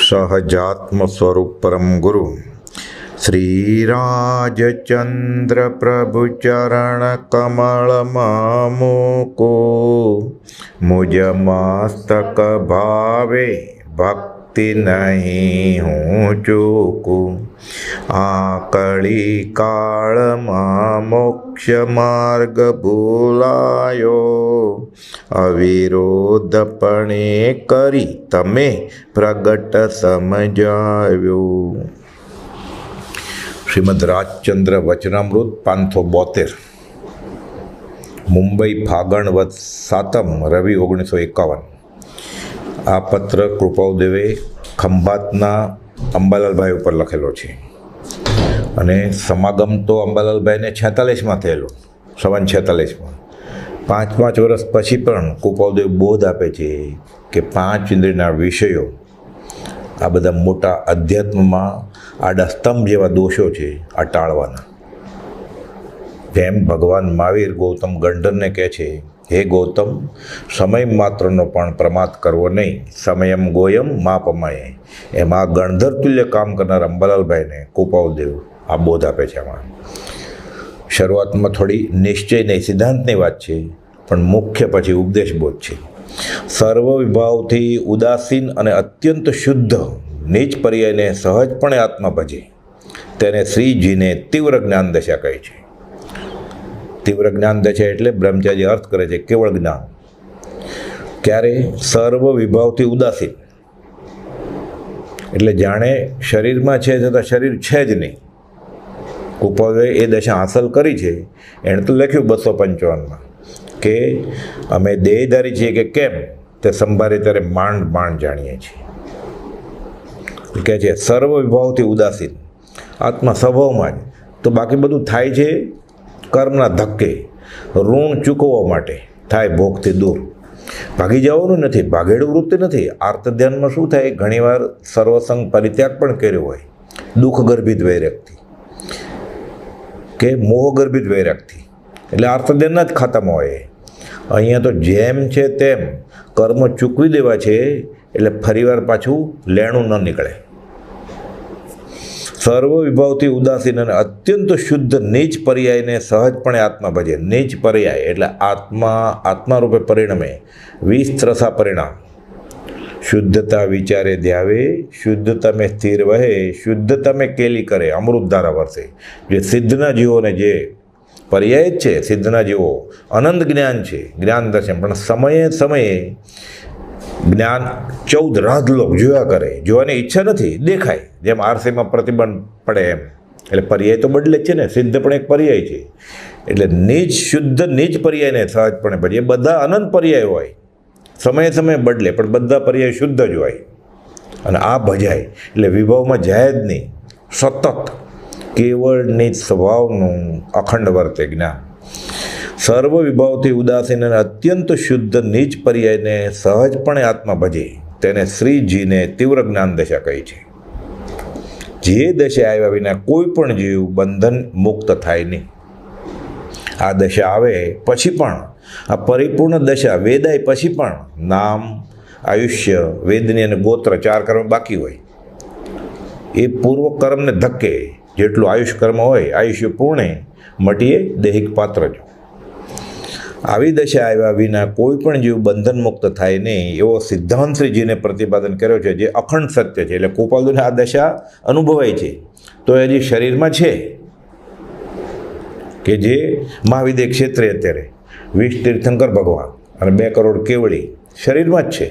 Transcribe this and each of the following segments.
सहजात्म स्वरूप परम गुरु श्री राजचंद्र प्रभु चरण कमल मामुको मुझ मस्तक भावे भक्ति नहीं हूँ चूकू आकड़ी काल मोक्ष मार्ग भूलायो अविरोधपणे करी तमे प्रगट समझाव्यो। श्रीमद राजचंद्र वचनामृत 572 मुंबई फागण वध 7 रवि 1951। आ पत्र कृपादेवे खंभातना अंबालालभाई पर लखेलो छे अने समागम तो अंबालालभाई ने 46 में थयेलो, 46 में 5 वर्ष पछी पण कृपादेव बोध आपे छे कि 5 इंद्रियना विषयों आ बधा मोटा अध्यात्म में आडा स्तंभ जेवा दोषो छे आ टाळवाना। जेम भगवान महावीर गौतम गंडर ने कहे छे, हे गौतम समय मात्रनो पण प्रमाद करवो नहीं, समयम गोयम मा पमाये। एमां गणधर तुल्य काम करनार अंबालालभाई ने कृपादेव आ बोध आपे छे। आमां शरूआत में थोड़ी निश्चय नहीं सिद्धांतनी वात छे, पण मुख्य पछी उपदेश बोध छे। सर्व विभावथी उदासीन अने अत्यंत शुद्ध नीच पर्यायने सहजपणे आत्मा भजे तेने श्रीजीने तीव्र ज्ञान दशा कही छे। तीव्र ज्ञान दशा एटले ब्रह्मचारी अर्थ करे छे केवल ज्ञान। क्यारे सर्व विभावथी उदासीन एटले जाणे शरीर में छे छतां शरीर छे ज नहीं। कृपादेवे ए दशा हासिल करी छे। एणे तो लख्युं 255 में के अमे देहधारी छीए के केम ते संभारे त्यारे मांड मांड जाणीए छीए। कहे छे सर्व विभावथी उदासीन आत्मा स्वभावमां ज तो बाकी बधुं थाय छे कर्मना धक्के ऋण चूकववा माटे थाय भोगथी दूर। भागी जवानुं नथी, भागेडू वृत्ति नथी। आर्त ध्यानमां शुं थाय घणीवार सर्वसंग परित्याग पण कर्यो होय, दुख गर्भित वैरागथी के मोह गर्भित वैरागथी એટલે આર્તધ્યાનના જ ખાતામાં હોય। અહીંયા તો જેમ છે તેમ કર્મ ચૂકવી દેવા છે એટલે ફરીવાર પાછું લેણું ન નીકળે। સર્વ વિભાવથી ઉદાસીન અને અત્યંત શુદ્ધ નીચ પર્યાયને સહજપણે આત્મા ભજે। નીચ પર્યાય એટલે આત્મા રૂપે પરિણમે, વિસ્ત્રસા પરિણામ। શુદ્ધતા વિચારે ધ્યાવે, શુદ્ધતા में સ્થિર વહે, શુદ્ધતા में કેલી કરે, અમૃત ધારા વરસે। જે સિદ્ધના જીવોને જે पर्याय है सिद्धना जीवो अनंत ज्ञान है, ज्ञान दर्शन पण समये समये ज्ञान 14 राजलोक जोया करे। जोवानी इच्छा नहीं, देखाय जेम आरसी में प्रतिबंध पड़े एम। एटले पर्याय तो बदले छे ने, सिद्ध पण एक पर्याय छे। एटले नीच शुद्ध नीच पर्याय ने सहजपणे भजे। बधा अनंत पर्याय होय, समय समय बदले पण बधा पर्याय शुद्ध ज होय अने आ भजाय एटले विभावमां जाय ज नहीं। सतत केवल नीच स्वभावનું અખંડ વર્તે જ્ઞાન। સર્વ વિભાવથી ઉદાસીન અને અત્યંત શુદ્ધ નીચ પર્યાયને સહજપણે આત્મા ભજે તેને શ્રીજીને તીવ્ર જ્ઞાન દશા કહી છે। જે દશા આવ્યા વિના કોઈ પણ જીવ બંધન મુક્ત થાય નહીં। આ દશા આવે પછી પણ, આ પરિપૂર્ણ દશા વેદાય પછી પણ નામ, આયુષ્ય, વેદની અને ગોત્ર 4 કર્મ બાકી હોય। એ પૂર્વ કર્મને ધક્કે જેટલું આયુષ કર્મ હોય આયુષ્ય પૂર્ણે મટીએ દૈહિક પાત્ર જ। આવી દશા આવ્યા વિના કોઈ પણ જીવ બંધન મુક્ત થાય નહીં એવો સિદ્ધાંત શ્રીજીને પ્રતિપાદન કર્યો છે, જે અખંડ સત્ય છે। એટલે કૃપાલુને આ દશા અનુભવાય છે તો એ હજી શરીરમાં છે કે જે મહાવિદ્ય ક્ષેત્રે અત્યારે 20 તીર્થંકર ભગવાન અને 2 કરોડ કેવળી શરીરમાં જ છે।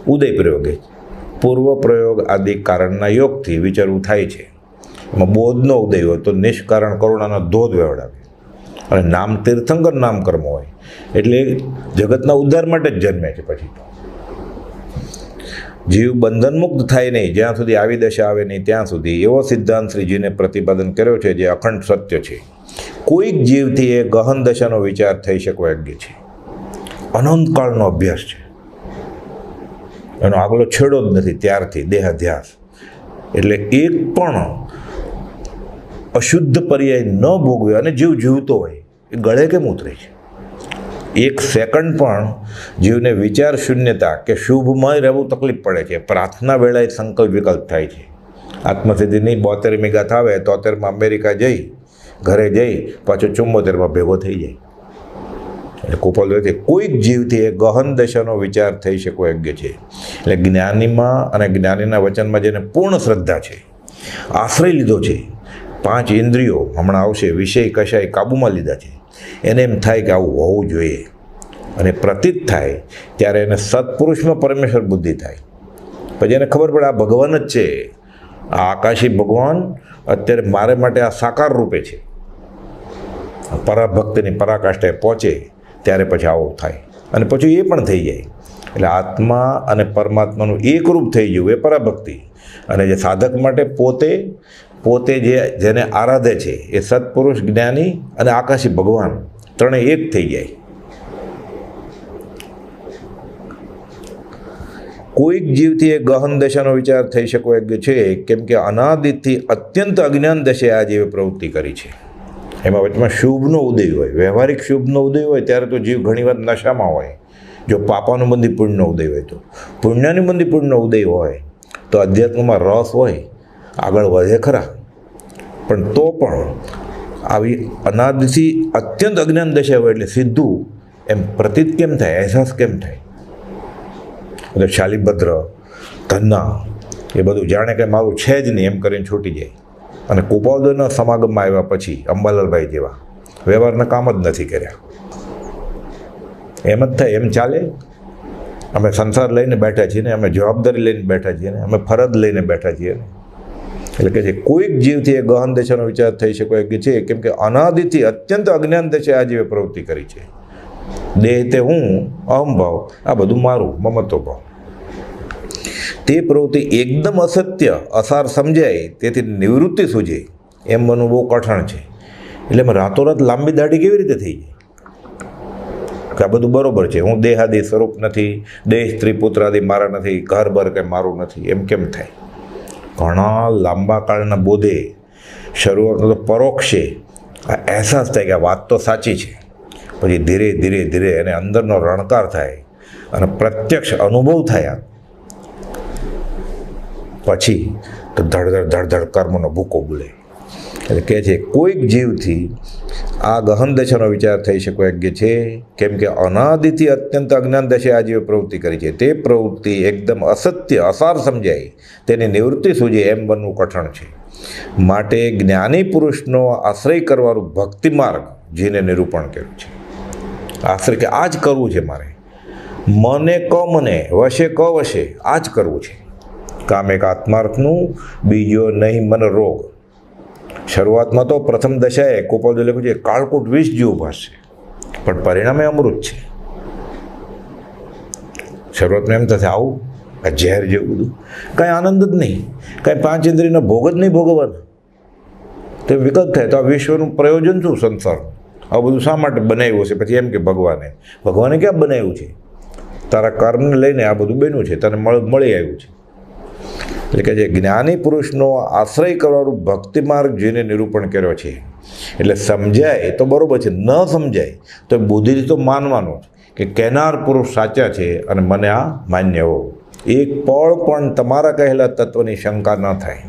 ઉદય પ્રયોગે પૂર્વ પ્રયોગ આદિ કારણના યોગથી વિચારવું થાય છે। એમાં બોધનો ઉદય હોય તો નિષ્કારણ કરુણાનો ધોધ વહેવડાવે અને નામ તીર્થંકર નામ કર્મ હોય એટલે જગતના ઉદ્ધાર માટે જ જન્મે છે। પછી જીવ બંધનમુક્ત થાય નહીં જ્યાં સુધી આવી દશા આવે નહીં ત્યાં સુધી એવો સિદ્ધાંત શ્રીજીને પ્રતિપાદન કર્યો છે, જે અખંડ સત્ય છે। કોઈક જીવથી એ ગહન દશાનો વિચાર થઈ શકવા યોગ્ય છે। અનંતકાળનો અભ્યાસ છે, એનો આગલો છેડો જ નથી ત્યારથી દેહાધ્યાસ। એટલે એક પણ અશુદ્ધ પર્યાય ન ભોગવે અને જીવ જીવતો હોય એ ગળે કેમ ઉતરે છે? એક સેકન્ડ પણ જીવને વિચાર શૂન્યતા કે શુભમય રહેવું તકલીફ પડે છે. પ્રાર્થના વેળાએ સંકલ્પ વિકલ્પ થાય છે. આત્મસિદ્ધિની 72મી ગાથા આવે 73માં અમેરિકા જઈ ઘરે જઈ પાછો 74માં ભેગો થઈ જાય. એટલે કુપોલથી કોઈક જીવથી એ ગહન દશાનો વિચાર થઈ શકો યોગ્ય છે. એટલે જ્ઞાનીમાં અને જ્ઞાનીના વચનમાં જેને પૂર્ણ શ્રદ્ધા છે, આશ્રય લીધો છે, 5 ઇન્દ્રિયો હમણાં આવશે, વિષય કશાય કાબૂમાં લીધા છે, એને એમ થાય કે આવું હોવું જોઈએ અને પ્રતીત થાય ત્યારે એને સત્પુરુષમાં પરમેશ્વર બુદ્ધિ થાય. પછી એને ખબર પડે આ ભગવાન જ છે, આ આકાશી ભગવાન અત્યારે મારે માટે આ સાકાર રૂપે છે. પરાભક્તિની પરાકાષ્ઠાએ પહોંચે ત્યારે પછી આવું થાય અને પછી એ પણ થઈ જાય. એટલે આત્મા અને પરમાત્માનું એકરૂપ થઈ જવું એ પરાભક્તિ. અને જે સાધક માટે પોતે જેને આરાધે છે એ સત્પુરુષ, જ્ઞાની અને આકાશી ભગવાન ત્રણેય એક થઈ જાય. કોઈક જીવથી એ ગહન દશાનો વિચાર થઈ શકો યોગ્ય છે, કેમ કે અનાદિથી અત્યંત અજ્ઞાન દશાએ આ જીવે પ્રવૃત્તિ કરી છે. એમાં વચમાં શુભનો ઉદય હોય, વ્યવહારિક શુભનો ઉદય હોય ત્યારે તો જીવ ઘણીવાર નશામાં હોય. જો પાપાનુબંધી પુણ્યનો ઉદય હોય તો, પુણ્યાનુબંધી પુણ્યનો ઉદય હોય તો અધ્યાત્મમાં રસ હોય, આગળ વધે ખરા. પણ તો પણ આવી અનાદિથી અત્યંત અજ્ઞાન દશા હોય એટલે સીધું એમ પ્રતીત કેમ થાય, અહેસાસ કેમ થાય? એટલે શાલિભદ્ર, ધન્ના એ બધું જાણે કે મારું છે જ નહીં એમ કરીને છૂટી જાય. અને કુપોલના સમાગમમાં આવ્યા પછી અંબાલાલભાઈ જેવા વ્યવહારના કામ જ નથી કર્યા. એમ જ થાય, એમ ચાલે. અમે સંસાર લઈને બેઠા છીએ ને, અમે જવાબદારી લઈને બેઠા છીએ ને, અમે ફરજ લઈને બેઠા છીએ ને. એટલે કે જે કોઈક જીવથી એ ગહન દશાનો વિચાર થઈ શકે યોગ્ય છે, કેમ કે અનાદિથી અત્યંત અજ્ઞાન દશાએ આ જીવે પ્રવૃત્તિ કરી છે. દેહ તે હું, અહમભાવ, આ બધું મારું, મમત્વ ભાવ. તે પ્રવૃત્તિ એકદમ અસત્ય, અસાર સમજાય તેથી નિવૃત્તિ સૂજે એમ બનવું બહુ કઠણ છે. એટલે એમાં રાતોરાત લાંબી દાઢી કેવી રીતે થઈ જાય કે આ બધું બરાબર છે, હું દેહાદી સ્વરૂપ નથી, દેહ સ્ત્રી પુત્રાદી મારા નથી, ઘર બર કંઈ મારું નથી, એમ કેમ થાય? ઘણા લાંબા કાળના બોધે શરૂઆતમાં તો પરોક્ષે આ અહેસાસ થાય કે આ વાત તો સાચી છે. પછી ધીરે ધીરે ધીરે એને અંદરનો રણકાર થાય અને પ્રત્યક્ષ અનુભવ થયા પછી તો ધડધડ કર્મનો ભૂકો બોલે. એટલે કહે છે કોઈક જીવથી આ ગહન દશાનો વિચાર થઈ શકો યોગ્ય છે, કેમ કે અનાદિથી અત્યંત અજ્ઞાન દશાએ આ જીવે પ્રવૃત્તિ કરી છે. તે પ્રવૃત્તિ એકદમ અસત્ય, અસાર સમજાય તેની નિવૃત્તિ સૂજે એમ બનવું કઠણ છે. માટે જ્ઞાની પુરુષનો આશ્રય કરવાનું ભક્તિ માર્ગ જેને નિરૂપણ કર્યું છે. આશ્રય કે આ જ કરવું છે મારે, મને ક મને, વશે ક વશે, આ જ કરવું છે. કામ એક આત્માર્થનું, બીજો નહીં મન રોગ. શરૂઆતમાં તો પ્રથમ દશાએ કુપોલજી લખ્યું છે કાળકૂટ વિષ જેવું ભાષશે, પણ પરિણામે અમૃત છે. શરૂઆતમાં એમ થશે આવું આ ઝેર જેવું બધું, કાંઈ આનંદ જ નહીં, કાંઈ 5 ઇન્દ્રિયનો ભોગ જ નહીં ભોગવવાનો. તો વિકલ્પ થાય તો આ વિશ્વનું પ્રયોજન શું સંસાર? આ બધું શા માટે બનાવ્યું હશે? પછી એમ કે ભગવાને ક્યાં બનાવ્યું છે? તારા કર્મને લઈને આ બધું બન્યું છે, તને મળી આવ્યું છે. એટલે કે જે જ્ઞાની પુરુષનો આશ્રય કરવાનું ભક્તિ માર્ગ જેને નિરૂપણ કર્યો છે. એટલે સમજાય તો બરાબર છે, ન સમજાય તો બુદ્ધિથી તો માનવાનું કે કહેનાર પુરુષ સાચા છે અને મને આ માન્ય હો. એક પળ પણ તમારા કહેલા તત્વની શંકા ન થાય.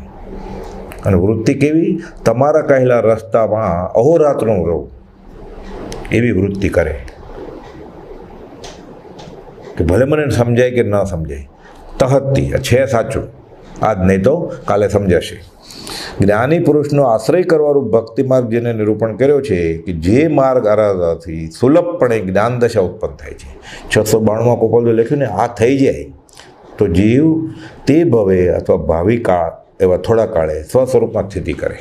અને વૃત્તિ કેવી? તમારા કહેલા રસ્તામાં અહોરાત્રનું રહું એવી વૃત્તિ કરે કે ભલે મને સમજાય કે ન સમજાય, તહત્તી છે સાચું, આજ નહીં તો કાલે સમજાશે. જ્ઞાની પુરુષનો આશ્રય કરવાનું ભક્તિ માર્ગ જેને નિરૂપણ કર્યો છે કે જે માર્ગ આરાધવાથી સુલભપણે જ્ઞાન દશા ઉત્પન્ન થાય છે. 692માં કુપોલજી લખ્યું ને, આ થઈ જાય તો જીવ તે ભવે અથવા ભાવિ કાળ એવા થોડા કાળે સ્વસ્વરૂપમાં સ્થિતિ કરે.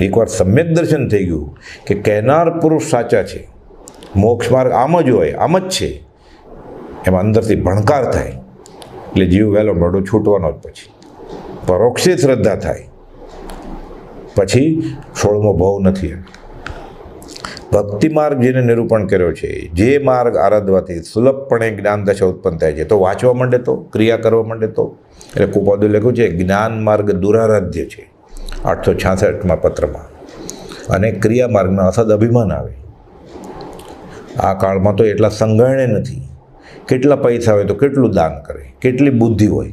એકવાર સમ્યક દર્શન થઈ ગયું કે કહેનાર પુરુષ સાચા છે, મોક્ષ માર્ગ આમ જ હોય, આમ જ છે, એમાં અંદરથી ભણકાર થાય એટલે જીવ વહેલો મોડો છૂટવાનો જ. પછી પરોક્ષે શ્રદ્ધા થાય, પછી 16મો ભાવ નથી. ભક્તિ માર્ગ જેને નિરૂપણ કર્યો છે, જે માર્ગ આરાધવાથી સુલભપણે જ્ઞાન દશા ઉત્પન્ન થાય છે. તો વાંચવા માંડે તો, ક્રિયા કરવા માંડે તો. એટલે કુપોલજી લખ્યું છે જ્ઞાન માર્ગ દુરારાધ્ય છે 866માં પત્રમાં, અને ક્રિયા માર્ગમાં અસદ અભિમાન આવે. આ કાળમાં તો એટલા સંઘાણે નથી. કેટલા પૈસા હોય તો કેટલું દાન કરે, કેટલી બુદ્ધિ હોય,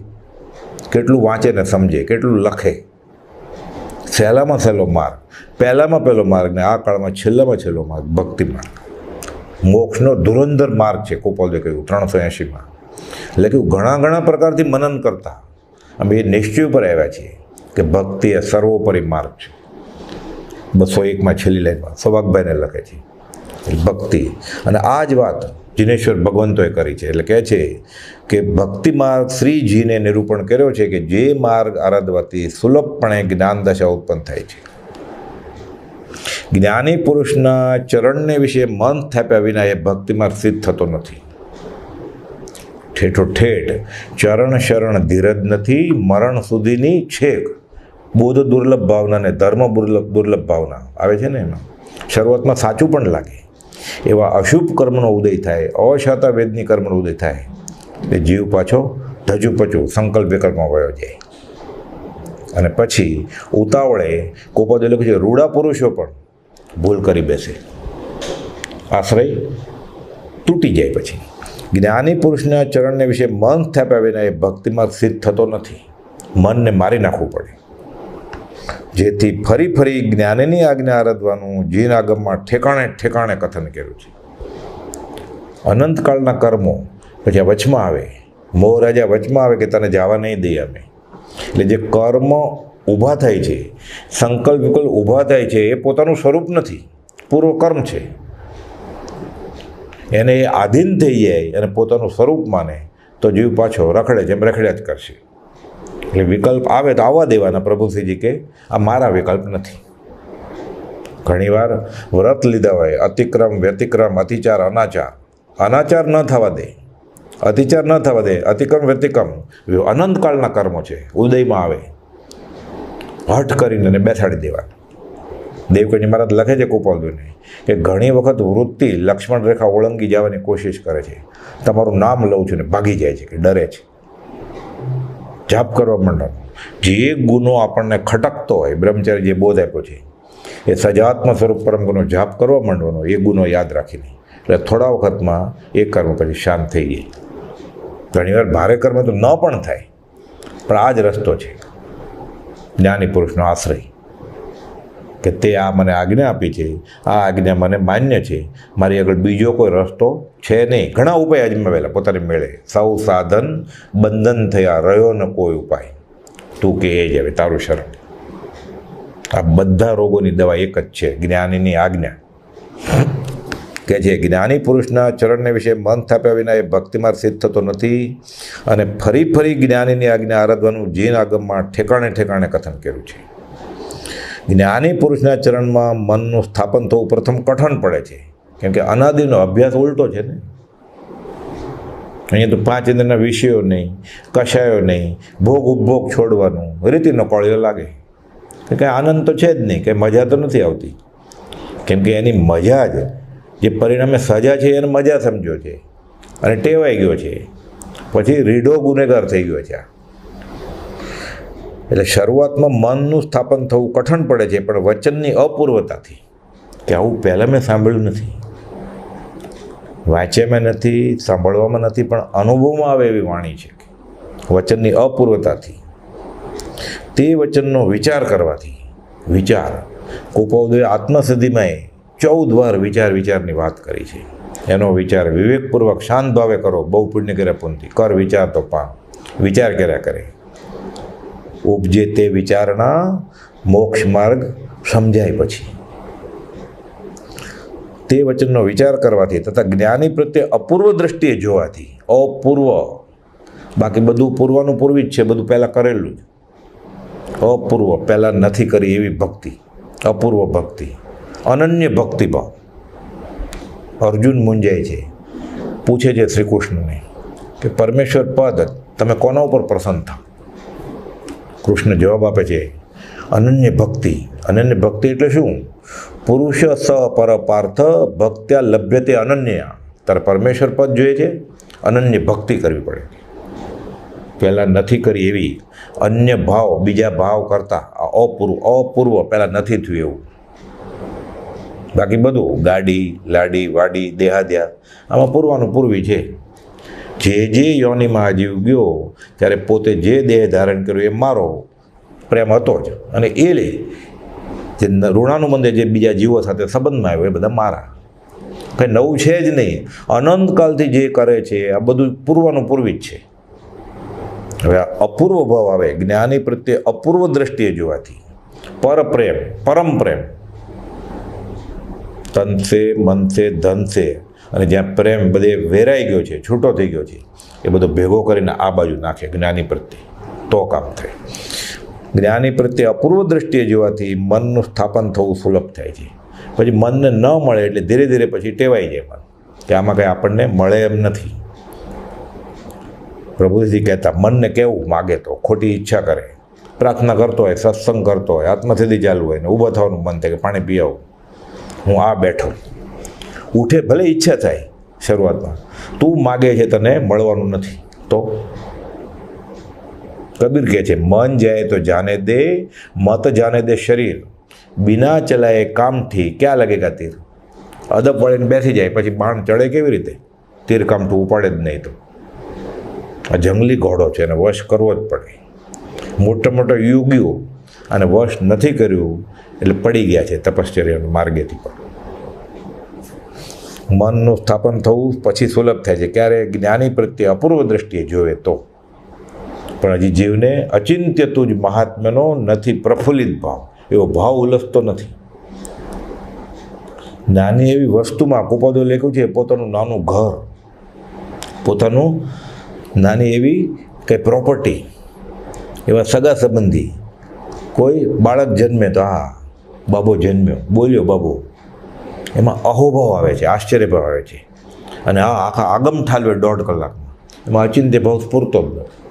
કેટલું વાંચે ને સમજે, કેટલું લખે. સહેલામાં સહેલો માર્ગ, પહેલામાં પહેલો માર્ગ ને આ કાળમાં છેલ્લામાં છેલ્લો માર્ગ ભક્તિ માર્ગ. મોક્ષનો ધુરંધર માર્ગ છે ગોપાલે કહ્યું 380માં. એટલે કે ઘણા પ્રકારથી મનન કરતા અમે એ નિશ્ચય પર આવ્યા છીએ કે ભક્તિ એ સર્વોપરી માર્ગ છે. 201માં છેલ્લી લાઈનમાં સૌભાગભાઈને લખે છે ભક્તિ. અને આ જ વાત જીનેશ્વર ભગવંતોએ કરી છે. એટલે કહે છે કે ભક્તિ માર્ગ શ્રીજીને નિરૂપણ કર્યો છે કે જે માર્ગ આરાધવાથી સુલભપણે જ્ઞાન દશા ઉત્પન્ન થાય છે. જ્ઞાની પુરુષના ચરણને વિશે મન થાપ્યા વિના એ ભક્તિ માર્ગ સિદ્ધ થતો નથી. ઠેઠો ઠેઠ ચરણ શરણ ધીરજ નથી, મરણ સુધીની છેક બોધ દુર્લભ ભાવના ને ધર્મ દુર્લભ ભાવના આવે છે ને. એમાં શરૂઆતમાં સાચું પણ લાગે, એવા અશુભ કર્મનો ઉદય થાય, અશાતા વેદની કર્મનો ઉદય થાય એટલે જીવ પાછો ધજુ પચું સંકલ્પ વિકલ્પમાં વયો જાય. અને પછી ઉતાવળે કોપાદે લખ્યું છે રૂડા પુરુષો પણ ભૂલ કરી બેસે, આશ્રય તૂટી જાય. પછી જ્ઞાની પુરુષના ચરણને વિશે મન થાપ્યા વિના એ ભક્તિમાં સિદ્ધ થતો નથી. મનને મારી નાખવું પડે, જેથી ફરી જ્ઞાનીની આજ્ઞા આરાધવાનું જીન આગમમાં ઠેકાણે કથન કર્યું છે. અનંતકાળના કર્મો પછી વચમાં આવે, મોહ રાજા વચમાં આવે કે તને જવા નહીં દઈએ અમે. એટલે જે કર્મ ઊભા થાય છે, સંકલ્પ વિકલ્પ ઊભા થાય છે, એ પોતાનું સ્વરૂપ નથી, પૂર્વ કર્મ છે. એને એ આધીન થઈ જાય અને પોતાનું સ્વરૂપ માને તો જીવ પાછો રખડે જેમ રખડ્યા જ કરશે. એટલે વિકલ્પ આવે તો આવવા દેવાના. પ્રભુશ્રીજી કે આ મારા વિકલ્પ નથી. ઘણીવાર વ્રત લીધા હોય, અતિક્રમ વ્યતિક્રમ અતિચાર અનાચાર ન થવા દે, અતિચાર ન થવા દે, અતિક્રમ વ્યતિક્રમ અનંતકાળના કર્મો છે, ઉદયમાં આવે હઠ કરીને બેસાડી દેવા. દેવકન્યા મહારાજ લખે છે ગોપાલદેવને કે ઘણી વખત વૃત્તિ લક્ષ્મણ રેખા ઓળંગી જવાની કોશિશ કરે છે. તમારું નામ લઉં છું ને ભાગી જાય છે કે ડરે છે. જાપ કરવા માંડવાનો. જે ગુનો આપણને ખટકતો હોય, બ્રહ્મચારી જે બોધ આપ્યો છે એ સજાત્મ સ્વરૂપ પરમ ગુનો જાપ કરવા માંડવાનો, એ ગુનો યાદ રાખીને. એટલે થોડા વખતમાં એ કર્મ પછી શાંત થઈ જાય. ઘણીવાર ભારે કર્મ તો ન પણ થાય, પણ આ જ રસ્તો છે જ્ઞાની પુરુષનો આશ્રય કે તે આ મને આજ્ઞા આપી છે, આ આજ્ઞા મને માન્ય છે, મારી આગળ બીજો કોઈ રસ્તો છે નહીં. ઘણા ઉપાય અજમાવેલા પોતાને મેળે, સૌ સાધન બંધન થયા, રહ્યો ન કોઈ ઉપાય, તું કે એ જ હવે તારું શરણ. આ બધા રોગોની દવા એક જ છે, જ્ઞાનીની આજ્ઞા. કે જે જ્ઞાની પુરુષના ચરણને વિશે મન થાપ્યા વિના એ ભક્તિમાર્ગ સિદ્ધ થતો નથી. અને ફરી જ્ઞાનીની આજ્ઞા આરાધવાનું જીન આગમમાં ઠેકાણે કથન કર્યું છે. જ્ઞાની પુરુષના ચરણમાં મનનું સ્થાપન થવું પ્રથમ કઠણ પડે છે, કેમ કે અનાદિનો અભ્યાસ ઉલટો છે ને. અહીંયા તો 5 ઇન્દ્રના વિષયો નહીં, કશાયો નહીં, ભોગ ઉપભોગ છોડવાનું, રીતિનો કોળિયો લાગે કે કંઈ આનંદ તો છે જ નહીં, કંઈ મજા તો નથી આવતી. કેમ કે એની મજા જ જે પરિણામે સજા છે એને મજા સમજો છે અને ટેવાઈ ગયો છે, પછી રીઢો ગુનેગાર થઈ ગયો છે. એટલે શરૂઆતમાં મનનું સ્થાપન થવું કઠણ પડે છે, પણ વચનની અપૂર્વતાથી કે આવું પહેલાં મેં સાંભળ્યું નથી, વાંચ્યામાં નથી, સાંભળવામાં નથી, પણ અનુભવમાં આવે એવી વાણી છે. વચનની અપૂર્વતાથી તે વચનનો વિચાર કરવાથી, વિચાર કુપોદય આત્મસિદ્ધિમાં 14 વાર વિચારની વાત કરી છે. એનો વિચાર વિવેકપૂર્વક શાંત ભાવે કરો, બહુ પુણ્ય કર્યા પુણ્યથી કર વિચાર તો પામ. વિચાર કર્યા કરે, ઉપજે તે વિચારણા મોક્ષ માર્ગ સમજાય. પછી તે વચનનો વિચાર કરવાથી તથા જ્ઞાની પ્રત્યે અપૂર્વ દ્રષ્ટિએ જોવાથી, અપૂર્વ, બાકી બધું પૂર્વનું પૂર્વી જ છે, બધું પહેલાં કરેલું જ. અપૂર્વ પહેલાં નથી કરી એવી ભક્તિ, અપૂર્વ ભક્તિ, અનન્ય ભક્તિભાવ. અર્જુન મૂંઝાય છે, પૂછે છે શ્રી કૃષ્ણને કે પરમેશ્વર પદ તમે કોના ઉપર પ્રસન્ન થાવ? કૃષ્ણ જવાબ આપે છે અનન્ય ભક્તિ. અનન્ય ભક્તિ એટલે શું? પુરુષ સ પર પાર્થ ભક્ત્યા લભ્યતે અનન્ય. તારે પરમેશ્વર પદ જોઈએ છે, અનન્ય ભક્તિ કરવી પડે. પહેલાં નથી કરી એવી અન્ય ભાવ, બીજા ભાવ કરતાં અપૂર્વ પહેલાં નથી થયું એવું. બાકી બધું ગાડી લાડી વાડી દેહાદ્યા આમાં પૂરવાનું પૂરવી છે. જે યોનિમાં આ જીવ ગયો ત્યારે પોતે જે દેહ ધારણ કર્યું એ મારો પ્રેમ હતો જ, અને એ જે ઋણાનુબંધે જે બીજા જીવો સાથે સંબંધમાં આવ્યો એ બધા મારા. કંઈ નવું છે જ નહીં. અનંતકાલથી જે કરે છે આ બધું પૂરવાનું પૂરવી જ છે. હવે આ અપૂર્વ ભાવ આવે જ્ઞાની પ્રત્યે અપૂર્વ દ્રષ્ટિએ જોવાથી, પરપ્રેમ પરમ પ્રેમ, તન સે મન સે ધન સે, અને જ્યાં પ્રેમ બધે વેરાઈ ગયો છે, છૂટો થઈ ગયો છે, એ બધો ભેગો કરીને આ બાજુ નાખે જ્ઞાની પ્રત્યે, તો કામ થાય. જ્ઞાની પ્રત્યે અપૂર્વ દ્રષ્ટિએ જોવાથી મનનું સ્થાપન થવું સુલભ થાય છે. પછી મનને ન મળે એટલે ધીરે ધીરે પછી ટેવાઈ જાય મન કે આમાં કંઈ આપણને મળે એમ નથી. પ્રભુજી કહેતા મનને કેવું માગે તો ખોટી ઈચ્છા કરે, પ્રાર્થના કરતો હોય, સત્સંગ કરતો હોય, આત્મસિદ્ધિ ચાલુ હોય ને ઊભા થવાનું મન થાય કે પાણી પી આવું, હું આ બેઠો. ઉઠે ભલે ઈચ્છા થાય શરૂઆતમાં, તું માગે છે તને મળવાનું નથી. તો કબીર કહે છે મન જાય તો જાને દે, મત જાને દે શરીર, બિના ચલાએ કામથી ક્યાં લગેગા તીર. અદબ વળીને બેસી જાય પછી બાણ ચડે કેવી રીતે? તીર કામઠું ઉપાડે જ નહીં. તો આ જંગલી ઘોડો છે એને વશ કરવો જ પડે. મોટા મોટા યોગીઓ અને વશ નથી કર્યું એટલે પડી ગયા છે તપશ્ચર્યાના માર્ગેથી. પણ મનનું સ્થાપન થવું પછી સુલભ થાય છે ક્યારે? જ્ઞાની પ્રત્યે અપૂર્વ દ્રષ્ટિએ જોવે તો. પણ હજી જીવને અચિંત્ય તુજ મહાત્મ્યનો નથી પ્રફુલ્લિત ભાવ, એવો ભાવ ઉલસતો નથી. નાની એવી વસ્તુમાં કુપદો લખ્યું છે પોતાનું નાનું ઘર, પોતાનું નાની એવી કંઈ પ્રોપર્ટી, એવા સગા સંબંધી, કોઈ બાળક જન્મે તો હા બાબો જન્મ્યો, બોલ્યો બાબો, એમાં અહોભાવ આવે છે, આશ્ચર્યભાવ આવે છે. અને આ આખા આગમ ઠાલવે 1.5 કલાકમાં એમાં અચિંત્ય ભાવ સ્ફૂરતો જ નથી.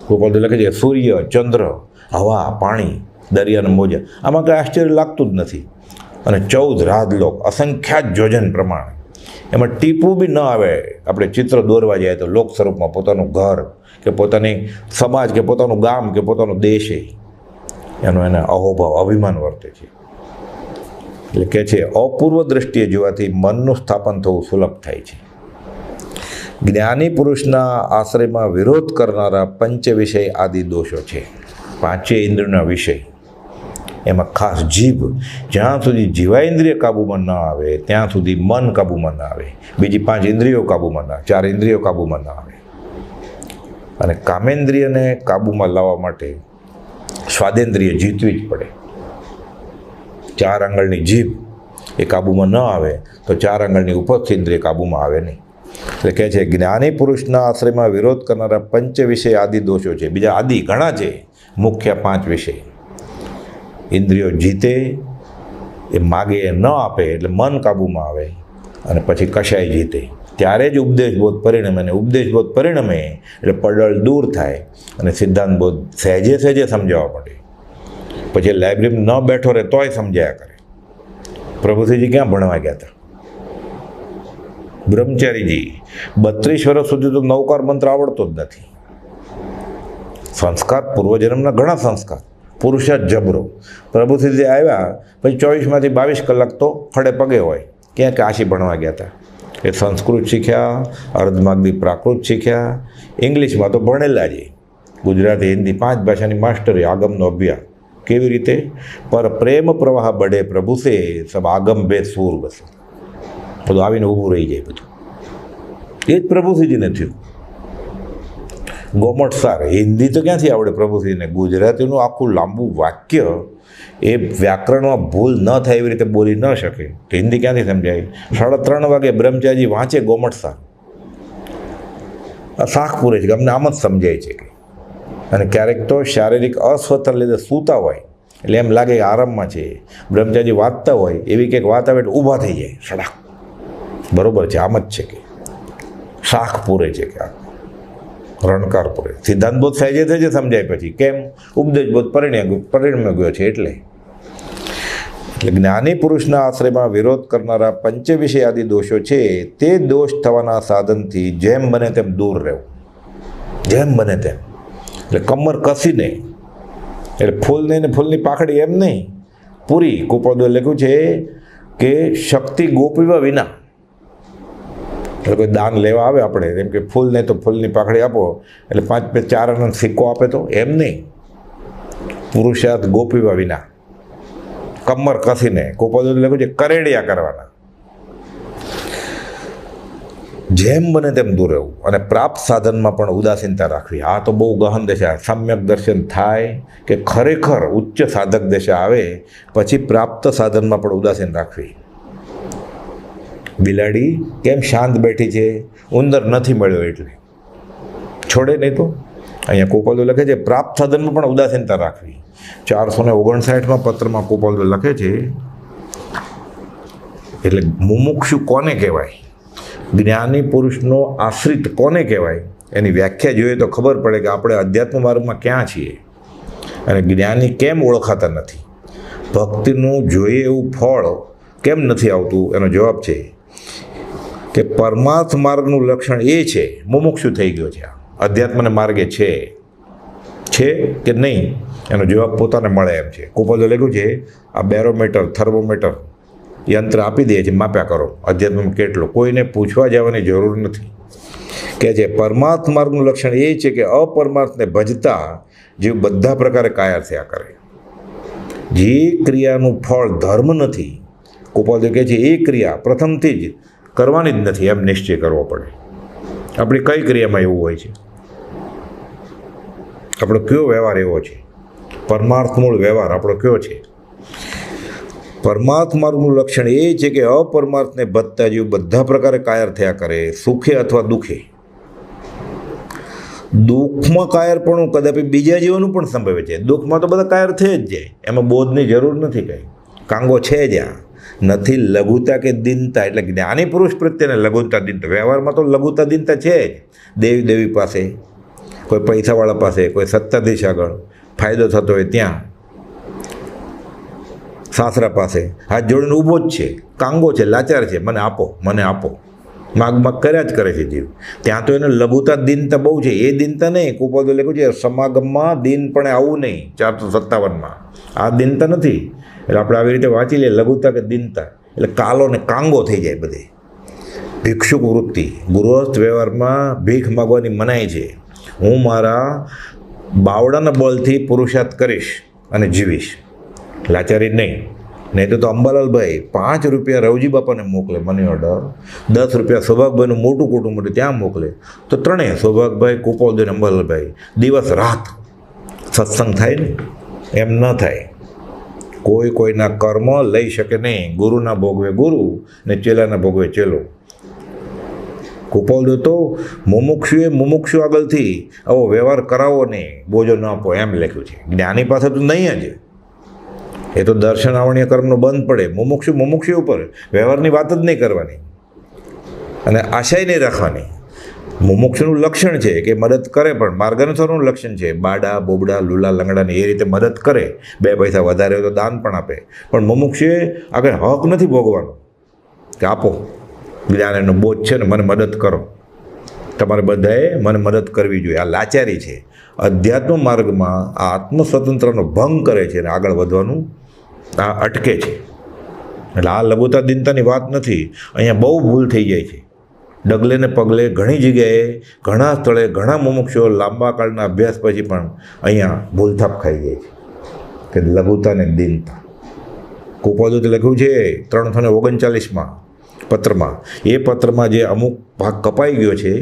ગોપાલ લખે છે સૂર્ય, ચંદ્ર, હવા, પાણી, દરિયાના મોજા, આમાં કંઈ આશ્ચર્ય લાગતું જ નથી. અને 14 રાજલોક અસંખ્યાત યોજન પ્રમાણે એમાં ટીપું બી ન આવે. આપણે ચિત્ર દોરવા જાય તો લોક સ્વરૂપમાં પોતાનું ઘર કે પોતાની સમાજ કે પોતાનું ગામ કે પોતાનો દેશ એનો એને અહોભાવ અભિમાન વર્તે છે. એટલે કહે છે અપૂર્વ દ્રષ્ટિએ જોવાથી મનનું સ્થાપન થવું સુલભ થાય છે. જ્ઞાની પુરુષના આશ્રયમાં વિરોધ કરનારા પંચ વિષય આદિ દોષો છે. 5 ઇન્દ્રિયોના વિષય, એમાં ખાસ જીભ, જ્યાં સુધી જીવાઇન્દ્રિય કાબૂમાં ન આવે ત્યાં સુધી મન કાબૂમાં ન આવે. બીજી 5 ઇન્દ્રિયો કાબૂમાં ન આવે, 4 ઇન્દ્રિયો કાબૂમાં ન આવે. અને કામેન્દ્રિયને કાબૂમાં લાવવા માટે સ્વાદેન્દ્રિય જીતવી જ પડે. 4 આંગળની જીભ એ કાબૂમાં ન આવે તો 4 આંગળની ઉપરથી ઇન્દ્રિય કાબૂમાં આવે નહીં. એટલે કહે છે જ્ઞાની પુરુષના આશ્રયમાં વિરોધ કરનારા પંચ વિષય આદિ દોષો છે. બીજા આદિ ઘણા છે, મુખ્ય 5 વિષય. ઇન્દ્રિયો જીતે, એ માગે એ ન આપે એટલે મન કાબૂમાં આવે, અને પછી કશાય જીતે ત્યારે જ ઉપદેશબોધ પરિણમે. અને ઉપદેશબોધ પરિણમે એટલે પડળ દૂર થાય અને સિદ્ધાંત બોધ સહેજે સહેજે સમજાવવા પડે. પછી લાઇબ્રેરીમાં ન બેઠો રહે તોય સમજાયા કરે. પ્રભુશ્રીજી ક્યાં ભણવા ગયા હતા? બ્રહ્મચારીજી 32 વર્ષ સુધી તો 9કાર મંત્ર આવડતો જ નથી. સંસ્કાર પૂર્વજન્મના ઘણા સંસ્કાર, પુરુષાર્થ જબરો. પ્રભુશ્રીજી આવ્યા પછી 24માંથી 22 કલાક તો ખડે પગે હોય. ક્યાં કાશી ભણવા ગયા હતા? એ સંસ્કૃત શીખ્યા, અર્ધમાર્ગી પ્રાકૃત શીખ્યા, ઇંગ્લિશમાં તો ભણેલા જ, ગુજરાતી, હિન્દી 5 ભાષાની માસ્ટરી, આગમનો અભ્યાસ. કેવી રીતે? પર પ્રેમ પ્રવાહ બઢે પ્રભુ સે સબ આગમ ભેદ સૂર બસે. બધું આવીને ઊભું રહી જાય. બધું એ જ પ્રભુશ્રીજીને થયું. ગોમટ સાર હિન્દી તો ક્યાંથી આવડે પ્રભુશ્રીને? ગુજરાતીનું આખું લાંબુ વાક્ય એ વ્યાકરણમાં ભૂલ ન થાય એવી રીતે બોલી ન શકે તો હિન્દી ક્યાંથી સમજાય? 3:30 વાગે બ્રહ્મચારી વાંચે ગોમટ સાર, શાખ પૂરે છે કે અમને આમ જ સમજાય છે કે. અને ક્યારેક તો શારીરિક અસ્વસ્થતા લીધે સૂતા હોય એટલે એમ લાગે કે આરામમાં છે. બ્રહ્મચારી વાંચતા હોય એવી કંઈક વાત આવે એટલે ઊભા થઈ જાય સડાક. બરાબર છે, આમ જ છે કે શાખ પૂરે છે કે રણકાર પૂરે. સિદ્ધાંતબોધ સહેજે સહેજે સમજાય પછી. કેમ? ઉપદેશબોધ પરિણમે ગયો છે એટલે. જ્ઞાની પુરુષના આશ્રયમાં વિરોધ કરનારા પંચ વિષય આદિ દોષો છે તે દોષ થવાના સાધનથી જેમ બને તેમ દૂર રહેવું. જેમ બને તેમ એટલે કમર કસીને, એટલે ફૂલની ને ફૂલની પાખડી એમ નહીં, પૂરી કુપોદો લખ્યું છે કે શક્તિ ગોપીવા વિના, એટલે કોઈ દાન લેવા આવે આપણે, જેમ કે ફૂલ નહીં તો ફૂલની પાખડી આપો એટલે 5 4 સિક્કો આપે, તો એમ નહીં, પુરુષાર્થ ગોપીવા વિના, કમર કસીને કુપોદો લખ્યું છે કરેડિયા કરવાના, જેમ બને તેમ દૂર રહેવું, અને પ્રાપ્ત સાધનમાં પણ ઉદાસીનતા રાખવી. આ તો બહુ ગહન દશા, સમ્યક દર્શન થાય કે ખરેખર ઉચ્ચ સાધક દશા આવે પછી પ્રાપ્ત સાધનમાં પણ ઉદાસીન રાખવી. બિલાડી કેમ શાંત બેઠી છે? ઉંદર નથી મળ્યો એટલે છોડે નહીં. તો અહીંયા કુપોદો લખે છે પ્રાપ્ત સાધનમાં પણ ઉદાસીનતા રાખવી. 459માં પત્રમાં કુપોદો લખે છે, એટલે મુમુક્ષુ કોને કહેવાય, જ્ઞાની પુરુષનો આશ્રિત કોને કહેવાય, એની વ્યાખ્યા જોઈએ તો ખબર પડે કે આપણે અધ્યાત્મ માર્ગમાં ક્યાં છીએ અને જ્ઞાની કેમ ઓળખાતા નથી. ભક્તિનું જોઈએ એવું ફળ કેમ નથી આવતું? એનો જવાબ છે કે પરમાર્થ માર્ગનું લક્ષણ એ છે, મુમુક્ષુ થઈ ગયો છે, અધ્યાત્મને માર્ગે છે કે નહીં, એનો જવાબ પોતાને મળે એમ છે. કુપોદો લખ્યું છે આ બેરોમીટર, થર્મોમીટર યંત્ર આપી દે છે, માપ્યા કરો અધ્યાત્મમાં કેટલો, કોઈને પૂછવા જવાની જરૂર નથી. કે છે પરમાર્થ માર્ગનું લક્ષણ એ છે કે અપરમાર્થને ભજતા જીવ બધા પ્રકારે કાયર થયા કરે. જે ક્રિયાનું ફળ ધર્મ નથી, કુપોદો કહે છે એ ક્રિયા પ્રથમથી જ કરવાની જ નથી, એમ નિશ્ચય કરવો પડે. આપણી કઈ ક્રિયામાં એવું હોય છે? આપણો કયો વ્યવહાર એવો છે? પરમાર્થ મૂળ વ્યવહાર આપણો કયો છે? પરમાર્થ માર્ગનું લક્ષણ એ છે કે અપરમાર્થને ભજતા જીવ બધા પ્રકારે કાયર થયા કરે, સુખે અથવા દુઃખે. દુઃખમાં કાયરપણું કદાપી બીજા જીવોનું પણ સંભવે છે. દુઃખમાં તો બધા કાયર થઈ જ જાય, એમાં બોધની જરૂર નથી કંઈ. કાંગો છે જ્યાં નથી લઘુતા કે દીનતા, એટલે જ્ઞાની પુરુષ પ્રત્યેને લઘુતા દીનતા. વ્યવહારમાં તો લઘુતા દીનતા છે જ, દેવી પાસે, કોઈ પૈસાવાળા પાસે, કોઈ સત્તાધીશ આગળ ફાયદો થતો હોય ત્યાં, સાસરા પાસે હાથ જોડીને ઊભો જ છે, કાંગો છે, લાચાર છે, મને આપો, મને આપો, માગ કર્યા જ કરે છે જીવ. ત્યાં તો એને લઘુતા દીનતા બહુ છે. એ દીનતા નહીં, કુપોદો લખ્યું છે સમાગમમાં દીનપણે આવવું નહીં, 457માં. આ દીનતા નથી. એટલે આપણે આવી રીતે વાંચી લઈએ લઘુતા કે દીનતા, એટલે કાલો ને કાંગો થઈ જાય બધે. ભિક્ષુક વૃત્તિ, ગૃહસ્થ વ્યવહારમાં ભીખ માગવાની મનાઈ છે. હું મારા બાવડાના બળથી પુરુષાર્થ કરીશ અને જીવીશ, લાચારી નહીં તો અંબાલાલભાઈ 5 રૂપિયા રવજી બાપાને મોકલે મની ઓર્ડર, 10 રૂપિયા સૌભાગભાઈનું મોટું કુટુંબ ત્યાં મોકલે, તો ત્રણેય સૌભાગભાઈ, કુપોદો ને અંબાલાલભાઈ દિવસ રાત સત્સંગ થાય ને? એમ ન થાય. કોઈના કર્મ લઈ શકે નહીં. ગુરુના ભોગવે ગુરુ ને ચેલાના ભોગવે ચેલો. કુપોદો તો મુમુક્ષુ આગળથી આવો વ્યવહાર કરાવો નહીં, બોજો ન આપો, એમ લખ્યું છે. જ્ઞાની પાસે તો નહીં જ, એ તો દર્શન આવણીય કર્મનો બંધ પડે. મુમુક્ષુ ઉપર વ્યવહારની વાત જ નહીં કરવાની અને આશાય નહીં રાખવાની. મુમુક્ષુનું લક્ષણ છે કે મદદ કરે, પણ માર્ગાનુસારનું લક્ષણ છે. બાડા બોબડા લુલા લંગડાને એ રીતે મદદ કરે, 2 પૈસા વધારે હોય તો દાન પણ આપે, પણ મુમુક્ષુએ આગળ હક નથી ભોગવાનો કે આપો, જ્ઞાન એનો બોજ છે ને મને મદદ કરો, તમારે બધાએ મને મદદ કરવી જોઈએ. આ લાચારી છે. અધ્યાત્મ માર્ગમાં આ આત્મ સ્વતંત્રનો ભંગ કરે છે અને આગળ વધવાનું આ અટકે છે. એટલે આ લઘુતા દીનતાની વાત નથી. અહીંયા બહુ ભૂલ થઈ જાય છે. ડગલે ને પગલે ઘણી જગ્યાએ, ઘણા સ્થળે, ઘણા મુમુક્ષુઓ લાંબા કાળના અભ્યાસ પછી પણ અહીંયા ભૂલથાપ ખાઈ જાય છે કે લઘુતા ને દીનતા. કુપોદો લખ્યું છે 339માં પત્રમાં. એ પત્રમાં જે અમુક ભાગ કપાઈ ગયો છે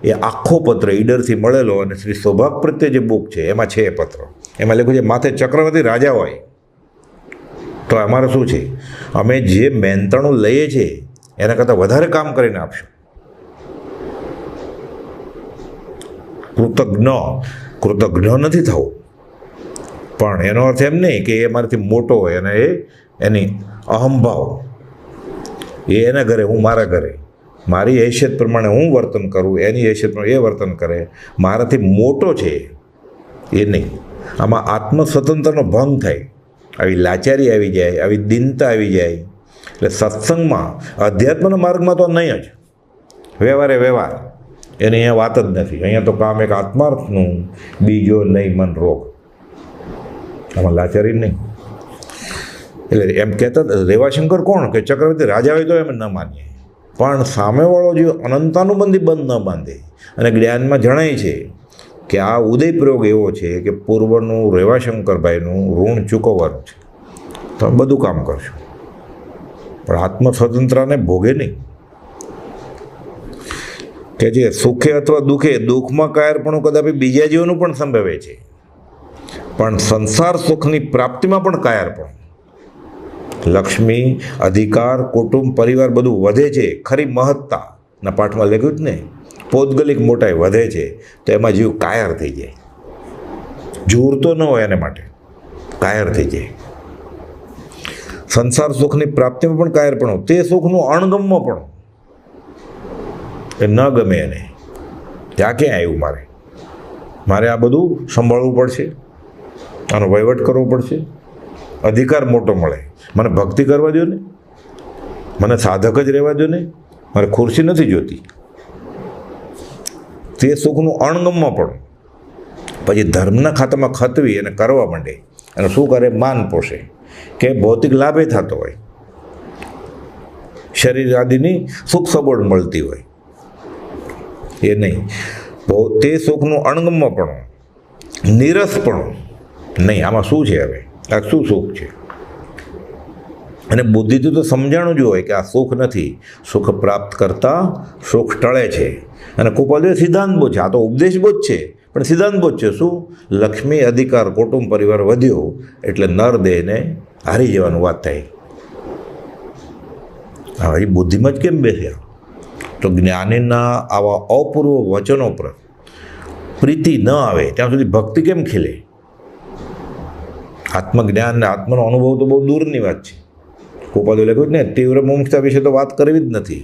એ આખો પત્ર ઈડરથી મળેલો, અને શ્રી સૌભાગ પ્રત્યે જે બુક છે એમાં છે એ પત્ર. એમાં લખ્યું છે માથે ચક્રવર્તી રાજા હોય તો અમારે શું છે, અમે જે મહેનતાણું લઈએ છીએ એના કરતાં વધારે કામ કરીને આપશું. કૃતજ્ઞ નથી થવું, પણ એનો અર્થ એમ નહીં કે એ મારાથી મોટો હોય અને એની અહંભાવ, એ એના ઘરે, હું મારા ઘરે, મારી હૈસિયત પ્રમાણે હું વર્તન કરું, એની હૈસિયત પ્રમાણે એ વર્તન કરે, મારાથી મોટો છે એ નહીં. આમાં આત્મ સ્વતંત્રનો ભંગ થાય, આવી લાચારી આવી જાય, આવી દીનતા આવી જાય. એટલે સત્સંગમાં, અધ્યાત્મના માર્ગમાં તો નહીં જ, વ્યવહારે વ્યવહાર, એની અહીંયા વાત જ નથી. અહીંયા તો કામ એક આત્માર્થનું, બીજો નહીં મન રોગ. આમાં લાચારી નહીં. એટલે એમ કહેતા રેવાશંકર કોણ કે ચક્રવર્તી રાજા હોય તો એમ ન માનીએ, પણ સામેવાળો જે અનંતાનુબંધી બંધ ન બાંધે. અને જ્ઞાનમાં જણાય છે કે આ ઉદય પ્રયોગ એવો છે કે પૂર્વનું રેવાશંકરભાઈનું ઋણ ચૂકવવાનું છે, તો બધું કામ કરશું, પણ આત્મ સ્વતંત્રને ભોગે નહીં. કે જે સુખે અથવા દુઃખે, દુઃખમાં કાયરપણું કદાપી બીજા જીવોનું પણ સંભવે છે, પણ સંસાર સુખની પ્રાપ્તિમાં પણ કાયરપણું. લક્ષ્મી, અધિકાર, કુટુંબ, પરિવાર બધું વધે છે, ખરી મહત્તાના પાઠમાં લખ્યું જ ને, પૌદ્ગલિક મોટાઈ વધે છે તો એમાં જીવ કાયર થઈ જાય, જોરતો ન હોય એને માટે કાયર થઈ જાય. સંસાર સુખની પ્રાપ્તિમાં પણ કાયરપણું, તે સુખનું અણગમમાં પણ એ ન ગમે એને, ત્યાં ક્યાં આવ્યું મારે આ બધું સંભાળવું પડશે, આનો વહીવટ કરવો પડશે, અધિકાર મોટો મળે, મને ભક્તિ કરવા દો ને, મને સાધક જ રહેવા દો ને, મારે ખુરશી નથી જોતી. તે સુખનું અણગમમાં પણ પછી ધર્મના ખાતામાં ખતવી અને કરવા માંડે, અને શું કરે? માન પોષે, કે ભૌતિક લાભે થતો હોય, શરીર આદિની સુખ સગવડ મળતી હોય, એ નહીં. તે સુખનું અણગમમાં પણ, નીરસપણું નહીં. આમાં શું છે? હવે આ શું સુખ છે? અને બુદ્ધિથી તો સમજાણું જ હોય કે આ સુખ નથી, સુખ પ્રાપ્ત કરતાં સુખ ટળે છે. અને કુપાલદેવ સિદ્ધાંત છે, આ તો ઉપદેશ બોધ છે, પણ સિદ્ધાંત બોધ છે. શું? લક્ષ્મી, અધિકાર, કુટુંબ, પરિવાર વધ્યો એટલે નરદેહને હારી જવાનું વાત થાય. હવે એ બુદ્ધિમાં જ કેમ બેસ્યા? તો જ્ઞાનીના આવા અપૂર્વ વચનો પર પ્રીતિ ન આવે ત્યાં સુધી ભક્તિ કેમ ખીલે? આત્મજ્ઞાન ને આત્મનો અનુભવ તો બહુ દૂરની વાત છે. કુપાલદેવ લખ્યું ને, તીવ્ર મુમુક્ષતા વિશે તો વાત કરવી જ નથી,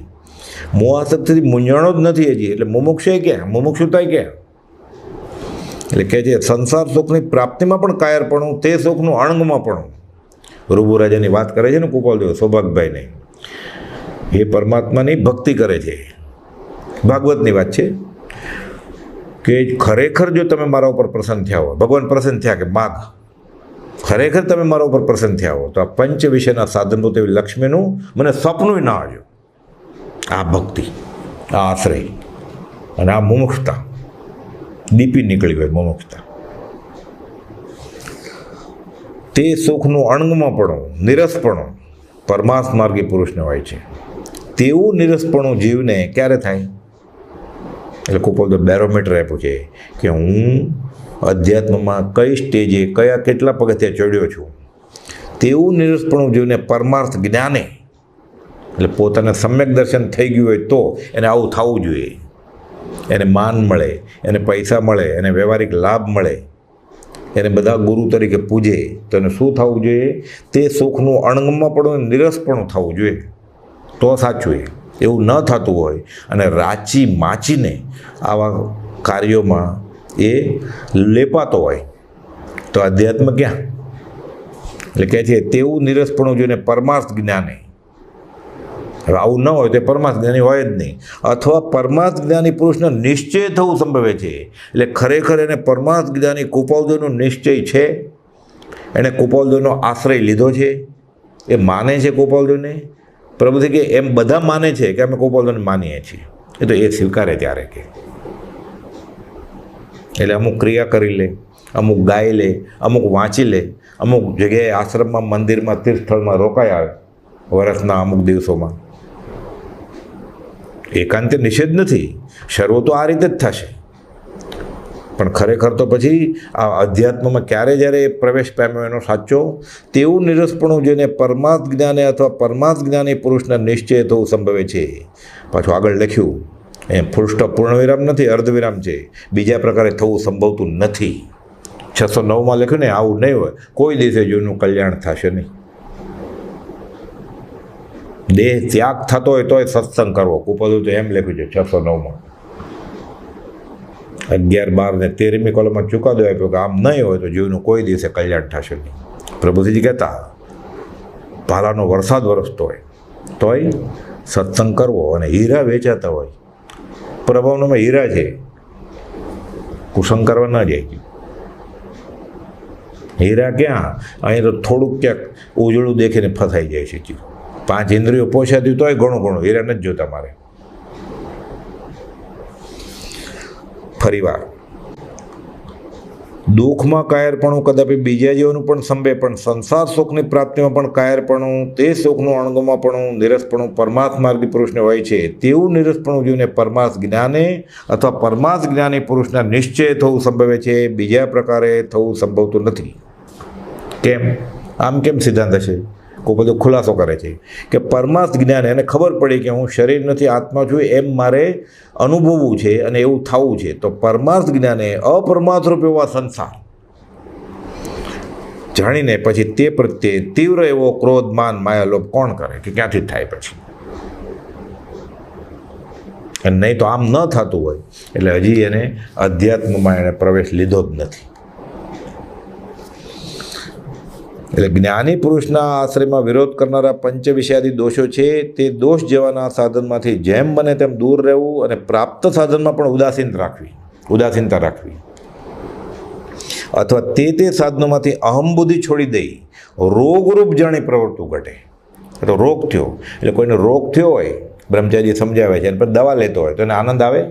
મોહાસક્તિથી મૂંઝાણો જ નથી હજી, એટલે મુમુક્ષે ક્યાં, મુમુક્ષુતાય ક્યાં? એટલે કે છે સંસાર સુખની પ્રાપ્તિમાં પણ કાયરપણું, તે સુખનું અણંગમાં પણ. રૂબુ રાજાની વાત કરે છે ને કુપાલદેવ સૌભાગભાઈને, એ પરમાત્માની ભક્તિ કરે છે. ભાગવતની વાત છે કે ખરેખર જો તમે મારા ઉપર પ્રસન્ન થયા હો, ભગવાન પ્રસન્ન થયા કે માગ, ખરેખર તમે મારા ઉપર પ્રસન્ન થયા હો તો આ પંચ વિષયના સાધનરૂપ એવી લક્ષ્મીનું મને સપનું ના આવ્યું. આ ભક્તિ, આ આશ્રય અને આ મુમુક્ષતા, દીપી નીકળી હોય મુમુક્ષતા. તે સુખનું અણગમાં પણ, નિરસપણું પરમાર્થ માર્ગી પુરુષને હોય છે. તેવું નિરસપણું જીવને ક્યારે થાય? એટલે કુપાલદેવ બેરોમીટર આપ્યું છે કે હું અધ્યાત્મમાં કઈ સ્ટેજે, કયા કેટલા પગથિયા ચડ્યો છું. તેવું નિરસપણું જીવને પરમાર્થ જ્ઞાને, એટલે પોતાને સમ્યક દર્શન થઈ ગયું હોય તો એને આવું થવું જોઈએ. એને માન મળે, એને પૈસા મળે, એને વ્યવહારિક લાભ મળે, એને બધા ગુરુ તરીકે પૂજે, તો એને શું થવું જોઈએ? તે સુખનું અણગમમાં પણ નિરસપણું થવું જોઈએ, તો સાચું. એવું ન થતું હોય અને રાચી માચીને આવા કાર્યોમાં એ લેપાતો હોય તો અધ્યાત્મ ક્યાં? એટલે કહે છે તેવું નિરસપણું જોઈને પરમાર્થ જ્ઞાને. હવે આવું ન હોય તો પરમાર્થ જ્ઞાની હોય જ નહીં, અથવા પરમાર્થ જ્ઞાની પુરુષને નિશ્ચય થવું સંભવે છે. એટલે ખરેખર એને પરમાર્થ જ્ઞાની કુપાલદેવનો નિશ્ચય છે, એણે કુપાલદેવનો આશ્રય લીધો છે, એ માને છે કુપાલદેવને. પ્રભુજી કે એમ બધા માને છે કે અમે કુપાલદેવને માનીએ છીએ, એ તો એ સ્વીકારે ત્યારે કે. એટલે અમુક ક્રિયા કરી લે, અમુક ગાઈ લે, અમુક વાંચી લે, અમુક જગ્યાએ આશ્રમમાં, મંદિરમાં, તીર્થસ્થળમાં રોકાઈ આવે વર્ષના અમુક દિવસોમાં. એકાંતે નિષેધ નથી, શરૂ તો આ રીતે જ થશે, પણ ખરેખર તો પછી આ અધ્યાત્મમાં ક્યારે જ્યારે પ્રવેશ પામ્યો એનો સાચો તેવું નિરસપણું જોઈને પરમાર્થ જ્ઞાને અથવા પરમાર્થ જ્ઞાની પુરુષના નિશ્ચય થવું સંભવે છે. પાછું આગળ લખ્યું એ ફૂલ સ્ટોપ, પૂર્ણવિરામ નથી, અર્ધવિરામ છે. બીજા પ્રકારે થવું સંભવતું નથી. 609માં લખ્યું ને, આવું નહીં હોય કોઈ દિવસે જીવનું કલ્યાણ થશે નહીં. દેહ ત્યાગ થતો હોય તોય સત્સંગ કરવો, કુપાલદેવ તો એમ લખ્યું છે 609માં. 11, 12 ને 13મી કોલમમાં ચુકાદો આપ્યો કે આમ નહીં હોય તો જીવનું કોઈ દિવસે કલ્યાણ થશે નહીં. પ્રભુજી કહેતા ભાલાનો વરસાદ વરસતો હોય તોય સત્સંગ કરવો, અને હીરા વેચાતા હોય, પ્રભાવનામાં હીરા છે, કુસંગ કરવા ના જાય. હીરા ક્યાં, અહીં તો થોડુંક ક્યાંક ઉજળું દેખીને ફસાઈ જાય છે જીવ. 5 ઇન્દ્રિયો પોષાતી તોય ઘણું હીરા નથી જોતા મારે. ફરીવાર દુઃખમાં કાયરપણું કદાપી બીજા જીવોનું પણ સંભે, પણ સંસાર સુખની પ્રાપ્તિમાં પણ કાયરપણું, તે સુખનું અણગમાં પણ નિરસપણું પરમાર્થ માર્ગી પુરુષને હોય છે. તેવું નિરસપણું જીવને પરમાર્થ જ્ઞાને અથવા પરમાર્થ જ્ઞાની પુરુષના નિશ્ચય થવું સંભવે છે, બીજા પ્રકારે થવું સંભવતું નથી. કેમ? આમ કેમ સિદ્ધાંત છે? કોઈ બધો ખુલાસો કરે છે કે પરમાર્થ જ્ઞાન, એને ખબર પડી કે હું શરીર નથી, આત્મા છું, એમ મારે અનુભવવું છે અને એવું થવું છે. તો પરમાર્થ જ્ઞાને અપરમાર્થ રૂપ એવા સંસાર જાણીને પછી તે પ્રત્યે તીવ્ર એવો ક્રોધ, માન, માયા, લોભ કોણ કરે? કે ક્યાંથી થાય પછી? અને નહીં તો આમ ન થતું હોય એટલે હજી એને અધ્યાત્મમાં એને પ્રવેશ લીધો જ નથી. એટલે જ્ઞાની પુરુષના આશ્રયમાં વિરોધ કરનારા પંચવિષયાદી દોષો છે તે દોષ જેવાના સાધનમાંથી જેમ બને તેમ દૂર રહેવું અને પ્રાપ્ત સાધનમાં પણ ઉદાસીનતા રાખવી અથવા તે સાધનોમાંથી અહમબુદ્ધિ છોડી દઈ રોગરૂપ જાણી પ્રવૃત્તિ ઘટે. તો રોગ થયો એટલે કોઈને રોગ થયો હોય, બ્રહ્મચારી સમજાવે છે, અને પછી દવા લેતો હોય તો એને આનંદ આવે?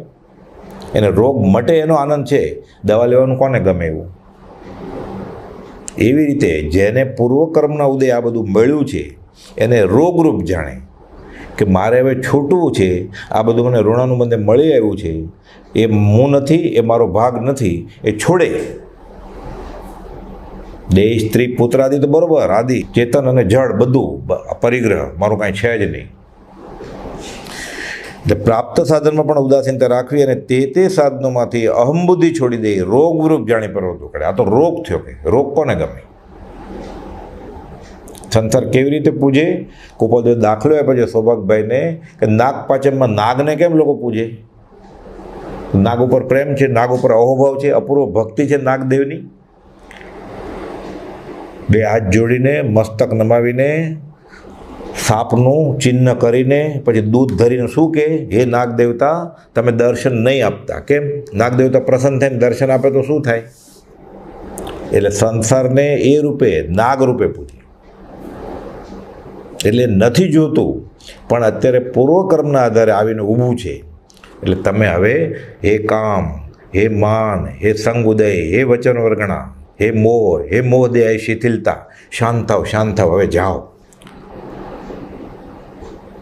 એને રોગ મટે એનો આનંદ છે, દવા લેવાનું કોને ગમે એવું? એવી રીતે જેને પૂર્વકર્મના ઉદય આ બધું મળ્યું છે એને રોગરૂપ જાણે કે મારે હવે છૂટવું છે, આ બધું મને ઋણાનુબંધે મળી આવ્યું છે, એ હું નથી, એ મારો ભાગ નથી, એ છોડે. દેહ, સ્ત્રી, પુત્ર આદિ તો બરોબર, આદિ ચેતન અને જળ બધું પરિગ્રહ મારું કાંઈ છે જ નહીં. એટલે પ્રાપ્ત સાધનમાં પણ ઉદાસીનતા રાખવી અને તે સાધનોમાંથી અહમબુદ્ધિ છોડી દે રોગરૂપ જાણી પ્રવૃત્તિ કરે. આ તો રોગ થયો. કે રોગ કોને ગમે? સંસાર કેવી રીતે પૂજે? ગોપાલદેવ દાખલો આપ્યો છે સૌભાગભાઈને કે નાગ પાંચમમાં નાગને કેમ લોકો પૂજે? નાગ ઉપર પ્રેમ છે, નાગ ઉપર અહોભાવ છે, અપૂર્વ ભક્તિ છે નાગદેવની. 2 હાથ જોડીને મસ્તક નમાવીને સાપનું ચિહ્ન કરીને પછી દૂધ ધરીને શું કહે? હે નાગ દેવતા, તમે દર્શન નહીં આપતા. કેમ? નાગ દેવતા પ્રસન્ન થઈને દર્શન આપે તો શું થાય? એટલે સંસારને એ રૂપે, નાગ રૂપે પૂજે. એટલે નથી જોતું, પણ અત્યારે પૂર્વકર્મના આધારે આવીને ઊભું છે. એટલે તમે હવે હે કામ, હે માન, હે સંગ ઉદય, હે વચન વર્ગણા, હે મોહ, હે મોહદેહ શિથિલતા, શાંત થાવ, હવે જાઓ.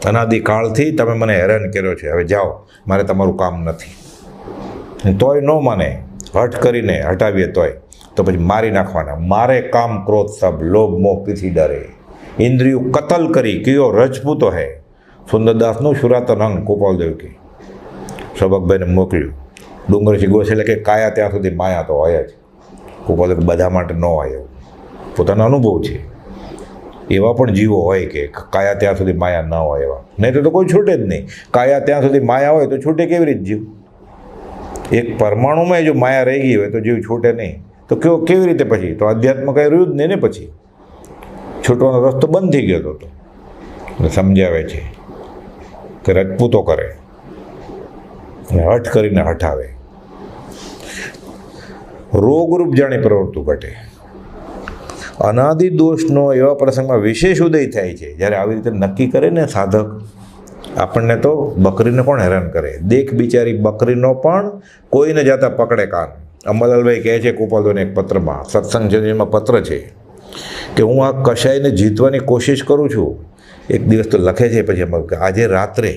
અનાદિકાળથી તમે મને હેરાન કર્યો છે, હવે જાઓ, મારે તમારું કામ નથી. તોય ન માને, હઠ કરીને હટાવીએ તોય તો પછી મારી નાખવાના. મારે કામ ક્રોધ સબ લોભ મોહ પીથી ડરે, ઇન્દ્રિયો કતલ કરી કયો રજપૂતો હે. સુંદરદાસનું શુરાતન અંગ ગોપાલદેવ કે સૌભાગભાઈને મોકલ્યું. ડુંગરસિંહ ગોસલે કે કાયા ત્યાં સુધી માયા તો હોય જ. ગોપાલદેવ બધા માટે ન હોય એવું પોતાનો અનુભવ છે. એવા પણ જીવો હોય કે કાયા ત્યાં સુધી માયા ન હોય એવા, નહીં તો કોઈ છૂટે જ નહીં. કાયા ત્યાં સુધી માયા હોય તો છૂટે કેવી રીતે જીવ? એક પરમાણુમાં જો માયા રહી ગઈ હોય તો જીવ છૂટે નહીં. તો કેવી રીતે પછી? તો અધ્યાત્મ કંઈ રહ્યું જ નહીં ને. પછી છૂટવાનો રસ્તો બંધ થઈ ગયો હતો. સમજાવે છે કે રજપૂતો કરે, હઠ કરીને હટાવે. રોગરૂપ જાણી પ્રવૃત્તિ ઘટે. અનાદિ દોષનો એવા પ્રસંગમાં વિશેષ ઉદય થાય છે જ્યારે આવી રીતે નક્કી કરે ને સાધક. આપણને તો બકરીને કોણ હેરાન કરે? દેખ બિચારી બકરીનો પણ કોઈને જાતા પકડે કાન. અંબાલાલભાઈ કહે છે ગોપાલદેવને એક પત્રમાં, સત્સંગ છે એમાં પત્ર છે કે હું આ કશાયને જીતવાની કોશિશ કરું છું. એક દિવસ તો લખે છે પછી આજે રાત્રે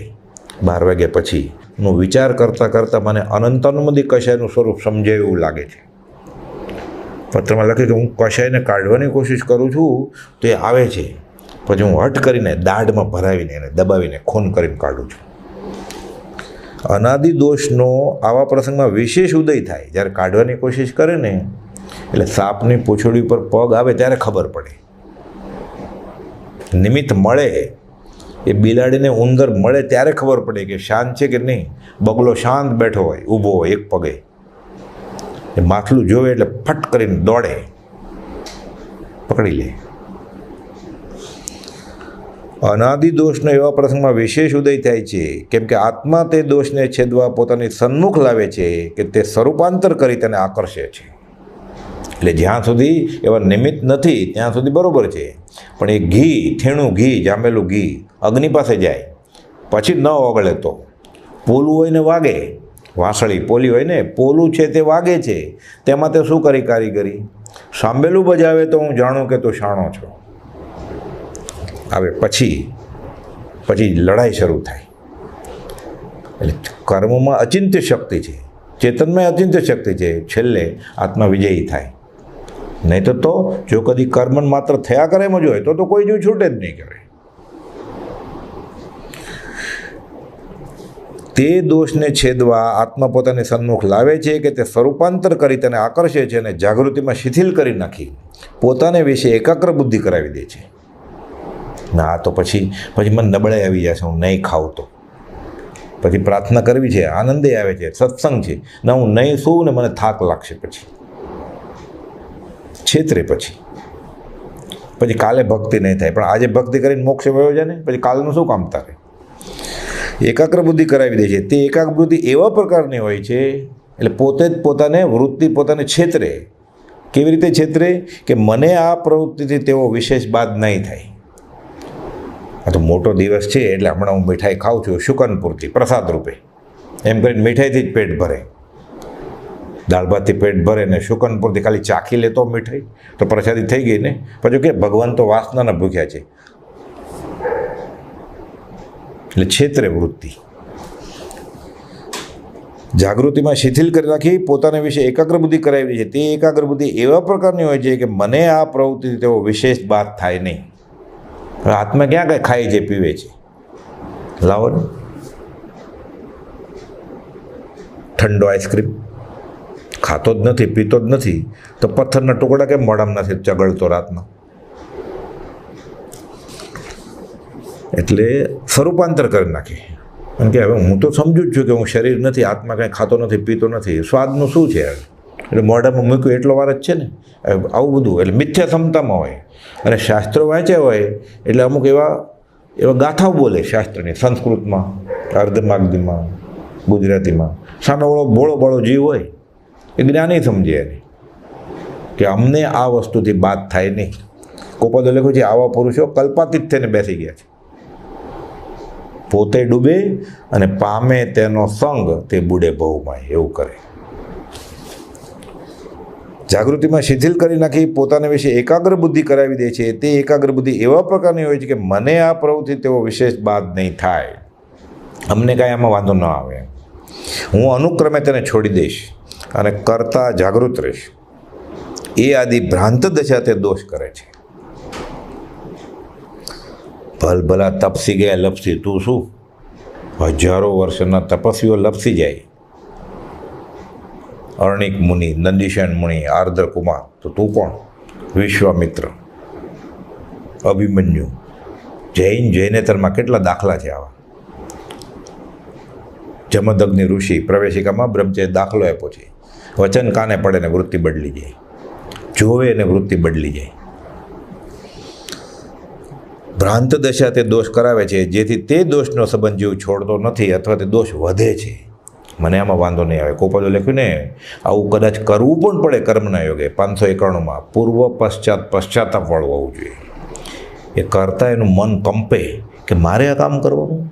12 વાગ્યા પછી હું વિચાર કરતાં મને અનંતાનુમતિ કશાયનું સ્વરૂપ સમજાય એવું લાગે છે. પત્રમાં લખ્યું કે હું કશાયને કાઢવાની કોશિશ કરું છું તો એ આવે છે, પછી હું હઠ કરીને દાઢમાં ભરાવીને એને દબાવીને ખૂન કરીને કાઢું છું. અનાદિ દોષનો આવા પ્રસંગમાં વિશેષ ઉદય થાય જ્યારે કાઢવાની કોશિશ કરે ને, એટલે સાપની પૂંછડી ઉપર પગ આવે ત્યારે ખબર પડે. નિમિત્ત મળે, એ બિલાડીને ઉંદર મળે ત્યારે ખબર પડે કે શાંત છે કે નહીં. બગલો શાંત બેઠો હોય, ઊભો હોય એક પગે, એ માથલું જોવે એટલે ફટ કરીને દોડે, પકડી લે. અનાદિ દોષનો એવા પ્રસંગમાં વિશેષ ઉદય થાય છે કેમ કે આત્મા તે દોષને છેદવા પોતાની સન્મુખ લાવે છે કે તે સ્વરૂપાંતર કરી તેને આકર્ષે છે. એટલે જ્યાં સુધી એવા નિમિત્ત નથી ત્યાં સુધી બરાબર છે, પણ એ ઘી, ઠેણું ઘી, જામેલું ઘી અગ્નિ પાસે જાય પછી ન ઓગળે તો પોલું હોય ને વાગે, વાસળી પોલી હોય ને, પોલું છે તે વાગે છે, તેમાં તે શું કરી કારીગરી? સાંભેલું બજાવે તો હું જાણું કે તું શાણો છો. આવે પછી લડાઈ શરૂ થાય. એટલે કર્મમાં અચિંત્ય શક્તિ છે, ચેતનમાં અચિંત્ય શક્તિ છે, છેલ્લે આત્મા વિજયી થાય. નહીં તો જો કદી કર્મ માત્ર થયા કરે એમ જ હોય તો કોઈ જો છૂટે જ નહીં કરે. તે દોષને છેદવા આત્મા પોતાની સન્મુખ લાવે છે કે તે સ્વરૂપાંતર કરી તેને આકર્ષે છે અને જાગૃતિમાં શિથિલ કરી નાખી પોતાને વિશે એકાગ્ર બુદ્ધિ કરાવી દે છે. ના તો પછી મને નબળાઈ આવી જશે, હું નહીં ખાઉં તો. પછી પ્રાર્થના કરવી છે, આનંદે આવે છે, સત્સંગ છે, ના હું નહીં સૂવું ને મને થાક લાગશે, પછી છેતરે, પછી કાલે ભક્તિ નહીં થાય. પણ આજે ભક્તિ કરીને મોક્ષ વયો જાય ને પછી કાલનું શું કામ તારે? એકાગ્ર બુદ્ધિ કરાવી દે છે. તે એકાગ્ર બુદ્ધિ એવા પ્રકારની હોય છે એટલે પોતે જ પોતાને છેતરે. કેવી રીતે છેતરે? કે મને આ પ્રવૃત્તિથી તેવો વિશેષ બાદ નહીં થાય. આ તો મોટો દિવસ છે એટલે હમણાં હું મીઠાઈ ખાઉં છું શુકન પૂરતી, પ્રસાદ રૂપે, એમ કરીને મીઠાઈથી જ પેટ ભરે, દાળ ભાતથી પેટ ભરે ને શુકન પૂરતી ખાલી ચાખી લેતો મીઠાઈ તો પ્રસાદી થઈ ગઈ ને. પછી કે ભગવાન તો વાસનાના ભૂખ્યા છે. એટલે છેતરે વૃત્તિ. જાગૃતિમાં શિથિલ કરી રાખી પોતાના વિશે એકાગ્ર બુદ્ધિ કરાવી છે. તે એકાગ્ર બુદ્ધિ એવા પ્રકારની હોય છે કે મને આ પ્રવૃત્તિ તેવો વિશેષ બાદ થાય નહીં. આત્મા ક્યાં કંઈ ખાય છે, પીવે છે? લાવો ને ઠંડો આઈસ્ક્રીમ ખાતો જ નથી, પીતો જ નથી, તો પથ્થરના ટુકડા કેમ મોઢામાં નથી ચગળતો રાતના? એટલે સ્વરૂપાંતર કરી નાખી. કારણ કે હવે હું તો સમજુ જ છું કે હું શરીર નથી, આત્મા કંઈ ખાતો નથી, પીતો નથી, સ્વાદનું શું છે? એટલે મોઢામાં મૂક્યું એટલો વાર જ છે ને. આવું બધું એટલે મિથ્યા ક્ષમતામાં હોય. અને શાસ્ત્રો વાંચ્યા હોય એટલે અમુક એવા ગાથાઓ બોલે શાસ્ત્રની, સંસ્કૃતમાં, અર્ધમાગધીમાં, ગુજરાતીમાં. સામેવાળો ભોળો જીવ હોય એ જ્ઞાની સમજે એને કે અમને આ વસ્તુથી બાદ થાય નહીં. કોપદો લખ્યું છે આવા પુરુષો કલ્પાતીત થઈને બેસી ગયા છે. પોતે ડૂબે અને પામે તેનો સંગ તે બુડે ભવમાં, એવું કરે. જાગૃતિમાં શિથિલ કરી નાખી પોતાના વિશે એકાગ્ર બુદ્ધિ કરાવી દે છે. તે એકાગ્ર બુદ્ધિ એવા પ્રકારની હોય છે કે મને આ પ્રવૃત્તિ તેવો વિશેષ બાદ નહીં થાય, અમને કાંઈ આમાં વાંધો ન આવે, હું અનુક્રમે તેને છોડી દઈશ અને કરતા જાગૃત રહીશ. એ આદિ ભ્રાંત દશા તે દોષ કરે છે. ભલભલા તપસી ગયા લપસી, તું શું? હજારો વર્ષના તપસ્વીઓ લપસી જાય. અર્ણિક મુનિ, નંદીશેન મુનિ, આર્દ્ર કુમાર, તો તું કોણ? વિશ્વામિત્ર, અભિમન્યુ, જૈનેતરમાં કેટલા દાખલા છે આવા. જમદગ્નિ ઋષિ પ્રવેશિકામાં બ્રહ્મચર્ય દાખલો આપ્યો છે. વચન કાને પડે ને વૃત્તિ બદલી જાય, જોવે ને વૃત્તિ બદલી જાય. ભ્રાંત દશા તે દોષ કરાવે છે, જેથી તે દોષનો સંબંધ જીવ છોડતો નથી અથવા તે દોષ વધે છે. મને આમાં વાંધો નહીં આવે. કોપદો લખ્યું ને આવું કદાચ કરવું પણ પડે કર્મના યોગે 591માં, પૂર્વ પશ્ચાતાપ વાળું હોવું જોઈએ. એ કરતાં એનું મન કંપે કે મારે આ કામ કરવાનું.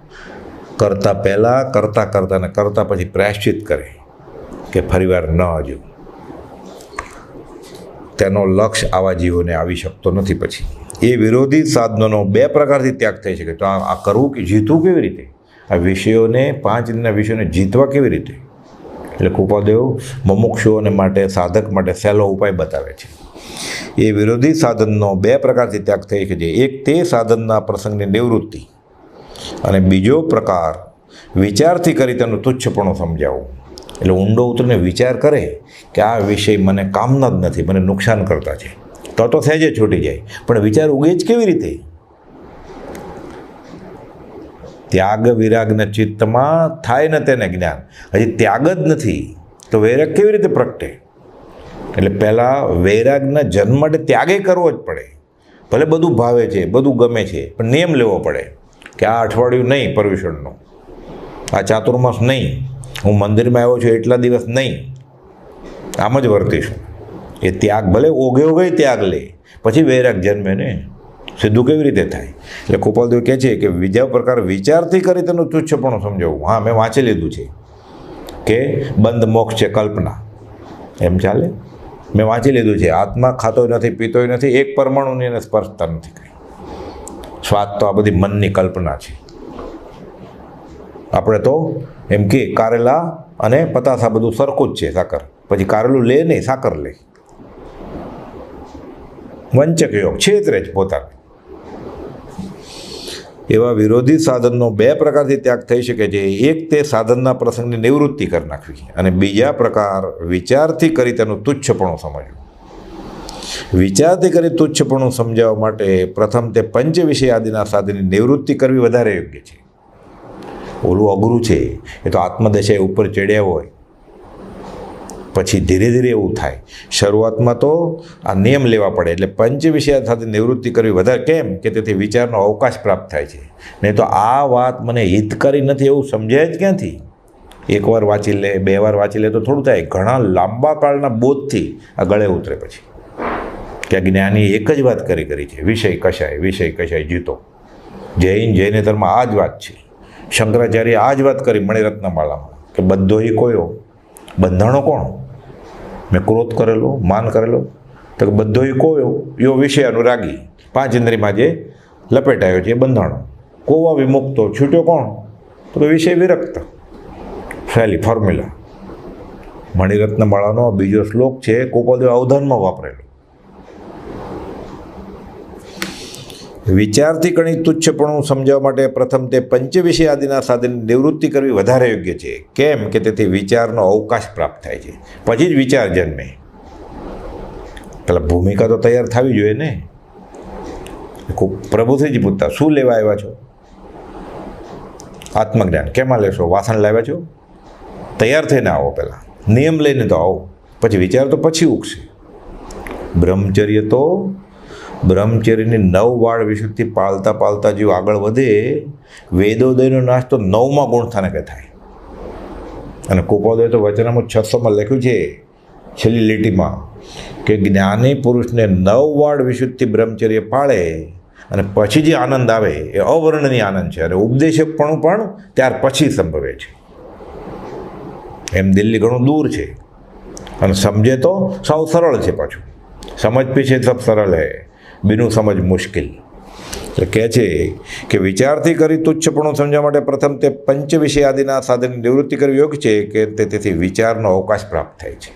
કરતાં પહેલાં કરતાં પછી પ્રાયશ્ચિત કરે કે ફરીવાર ન હજુ. તેનો લક્ષ્ય આવા જીવોને આવી શકતો નથી. પછી એ વિરોધી સાધનોનો 2 પ્રકારથી ત્યાગ થઈ શકે. તો આ કરવું કે જીતવું કેવી રીતે? આ વિષયોને 5 દિનના વિષયોને જીતવા કેવી રીતે? એટલે કૃપાદેવ મુમુક્ષુઓને માટે, સાધક માટે સહેલો ઉપાય બતાવે છે. એ વિરોધી સાધનનો 2 પ્રકારથી ત્યાગ થઈ શકે છે. એક તે સાધનના પ્રસંગની નિવૃત્તિ અને બીજો પ્રકાર વિચારથી કરી તેનું તુચ્છપણું સમજાવવું. એટલે ઊંડો ઉતરીને વિચાર કરે કે આ વિષય મને કામના જ નથી, મને નુકસાન કરતા છે, તો સહેજે છૂટી જાય. પણ વિચાર ઉગે જ કેવી રીતે? ત્યાગ વિરાગના ચિત્તમાં થાય ને તેને જ્ઞાન. હજી ત્યાગ જ નથી તો વૈરાગ કેવી રીતે પ્રગટે? એટલે પહેલાં વૈરાગના જન્મ માટે ત્યાગે કરવો જ પડે. ભલે બધું ભાવે છે, બધું ગમે છે, પણ નિયમ લેવો પડે કે આ અઠવાડિયું નહીં પર્યુષણનું, આ ચાતુર્માસ નહીં, હું મંદિરમાં આવ્યો છું એટલા દિવસ નહીં, આમ જ વર્તીશું. એ ત્યાગ ભલે ઓગે ઓગે ત્યાગ લે, પછી વૈરાગ જન્મે ને. સીધું કેવી રીતે થાય? એટલે કૃપાલદેવ કહે છે કે બીજા પ્રકાર વિચારથી કરી તેનું તુચ્છપણું સમજાવવું. હા, મેં વાંચી લીધું છે કે બંધ મોક્ષ છે કલ્પના, એમ ચાલે? મેં વાંચી લીધું છે આત્મા ખાતોય નથી, પીતોય નથી, એક પરમાણુની એને સ્પર્શતા નથી કંઈ. સ્વાદ તો આ બધી મનની કલ્પના છે. આપણે તો એમ કે કારેલા અને પતાસા બધું સરખું જ છે, સાકર. પછી કારેલું લે નહીં, સાકર લે. વંચક યોગ છેતરે જ પોતાને. એવા વિરોધી સાધનનો બે પ્રકારથી ત્યાગ થઈ શકે છે. એક તે સાધનના પ્રસંગની નિવૃત્તિ કરી નાખવી, અને બીજા પ્રકાર વિચારથી કરી તેનું તુચ્છપણું સમજવું. વિચારથી કરી તુચ્છપણું સમજાવવા માટે પ્રથમ તે પંચ વિષય આદિના સાધનની નિવૃત્તિ કરવી વધારે યોગ્ય છે. ઓલું અઘરું છે, એ તો આત્મદશાએ ઉપર ચડ્યા હોય પછી ધીરે ધીરે એવું થાય. શરૂઆતમાં તો આ નિયમ લેવા પડે, એટલે પંચ વિષય સાથે નિવૃત્તિ કરવી વધારે. કેમ કે તેથી વિચારનો અવકાશ પ્રાપ્ત થાય છે. નહીં તો આ વાત મને હિતકારી નથી એવું સમજાય જ ક્યાંથી? એકવાર વાંચી લે, બે વાર વાંચી લે તો થોડું થાય. ઘણા લાંબા કાળના બોધથી આ ગળે ઉતરે પછી કે જ્ઞાની એક જ વાત કરી છે, વિષય કશાય જીતો. જૈનેતરમાં આ જ વાત છે. શંકરાચાર્ય આ જ વાત કરી મણિરત્નમાળામાં કે બધો એ કોયો બંધાણો કોણ? મેં ક્રોધ કરેલો, માન કરેલો, તો કે બધો એ કોયો યો વિષય અનુરાગી. 5 ઇન્દ્રિયમાં જે લપેટાયો છે એ બંધાણો. કોવા વિમુક્તો છૂટ્યો કોણ? તો કે વિષય વિરક્ત. સહેલી ફોર્મ્યુલા. મણિરત્નમાળાનો બીજો શ્લોક છે, કૃપાલદેવ અવધાનમાં વાપરેલો. વિચારથી ઘણી તુચ્છપણું સમજાવવા માટે પ્રથમ તે પંચ વિષય આદિના સાધનની નિવૃત્તિ કરવી વધારે યોગ્ય છે. કેમ કે તેથી વિચારનો અવકાશ પ્રાપ્ત થાય છે, પછી જ વિચાર જન્મે. પેલા ભૂમિકા તો તૈયાર થવી જોઈએ ને. પ્રભુશ્રીજી પૂછતા, શું લેવા આવ્યા છો? આત્મજ્ઞાન. કેમાં લેશો? વાસણ લાવ્યા છો? તૈયાર થઈને આવો, પહેલાં નિયમ લઈને તો આવો, પછી વિચાર તો પછી ઉગશે. બ્રહ્મચર્યની 9 વાળ વિશુદ્ધિ પાળતા જેવું આગળ વધે, વેદોદયનો નાશ તો 9મા ગુણસ્થાને કે થાય. અને કૃપાલદેવે તો વચનામૃત 600માં લખ્યું છે છેલ્લી લીટીમાં કે જ્ઞાની પુરુષને 9 વાળ વિશુદ્ધિ બ્રહ્મચર્ય પાળે અને પછી જે આનંદ આવે એ અવર્ણનીય આનંદ છે. અને ઉપદેશકપણું પણ ત્યાર પછી સંભવે છે. એમ દિલ્હી ઘણું દૂર છે, અને સમજે તો સાવ સરળ છે. પાછું સમજ પીછે સબ સરળ હૈ, બીનું સમજ મુશ્કેલ. એટલે કહે છે કે વિચારથી કરી તુચ્છપણું સમજવા માટે પ્રથમ તે પંચ વિષય આદિના સાધનની નિવૃત્તિ કરવી યોગ્ય છે કે તેથી વિચારનો અવકાશ પ્રાપ્ત થાય છે.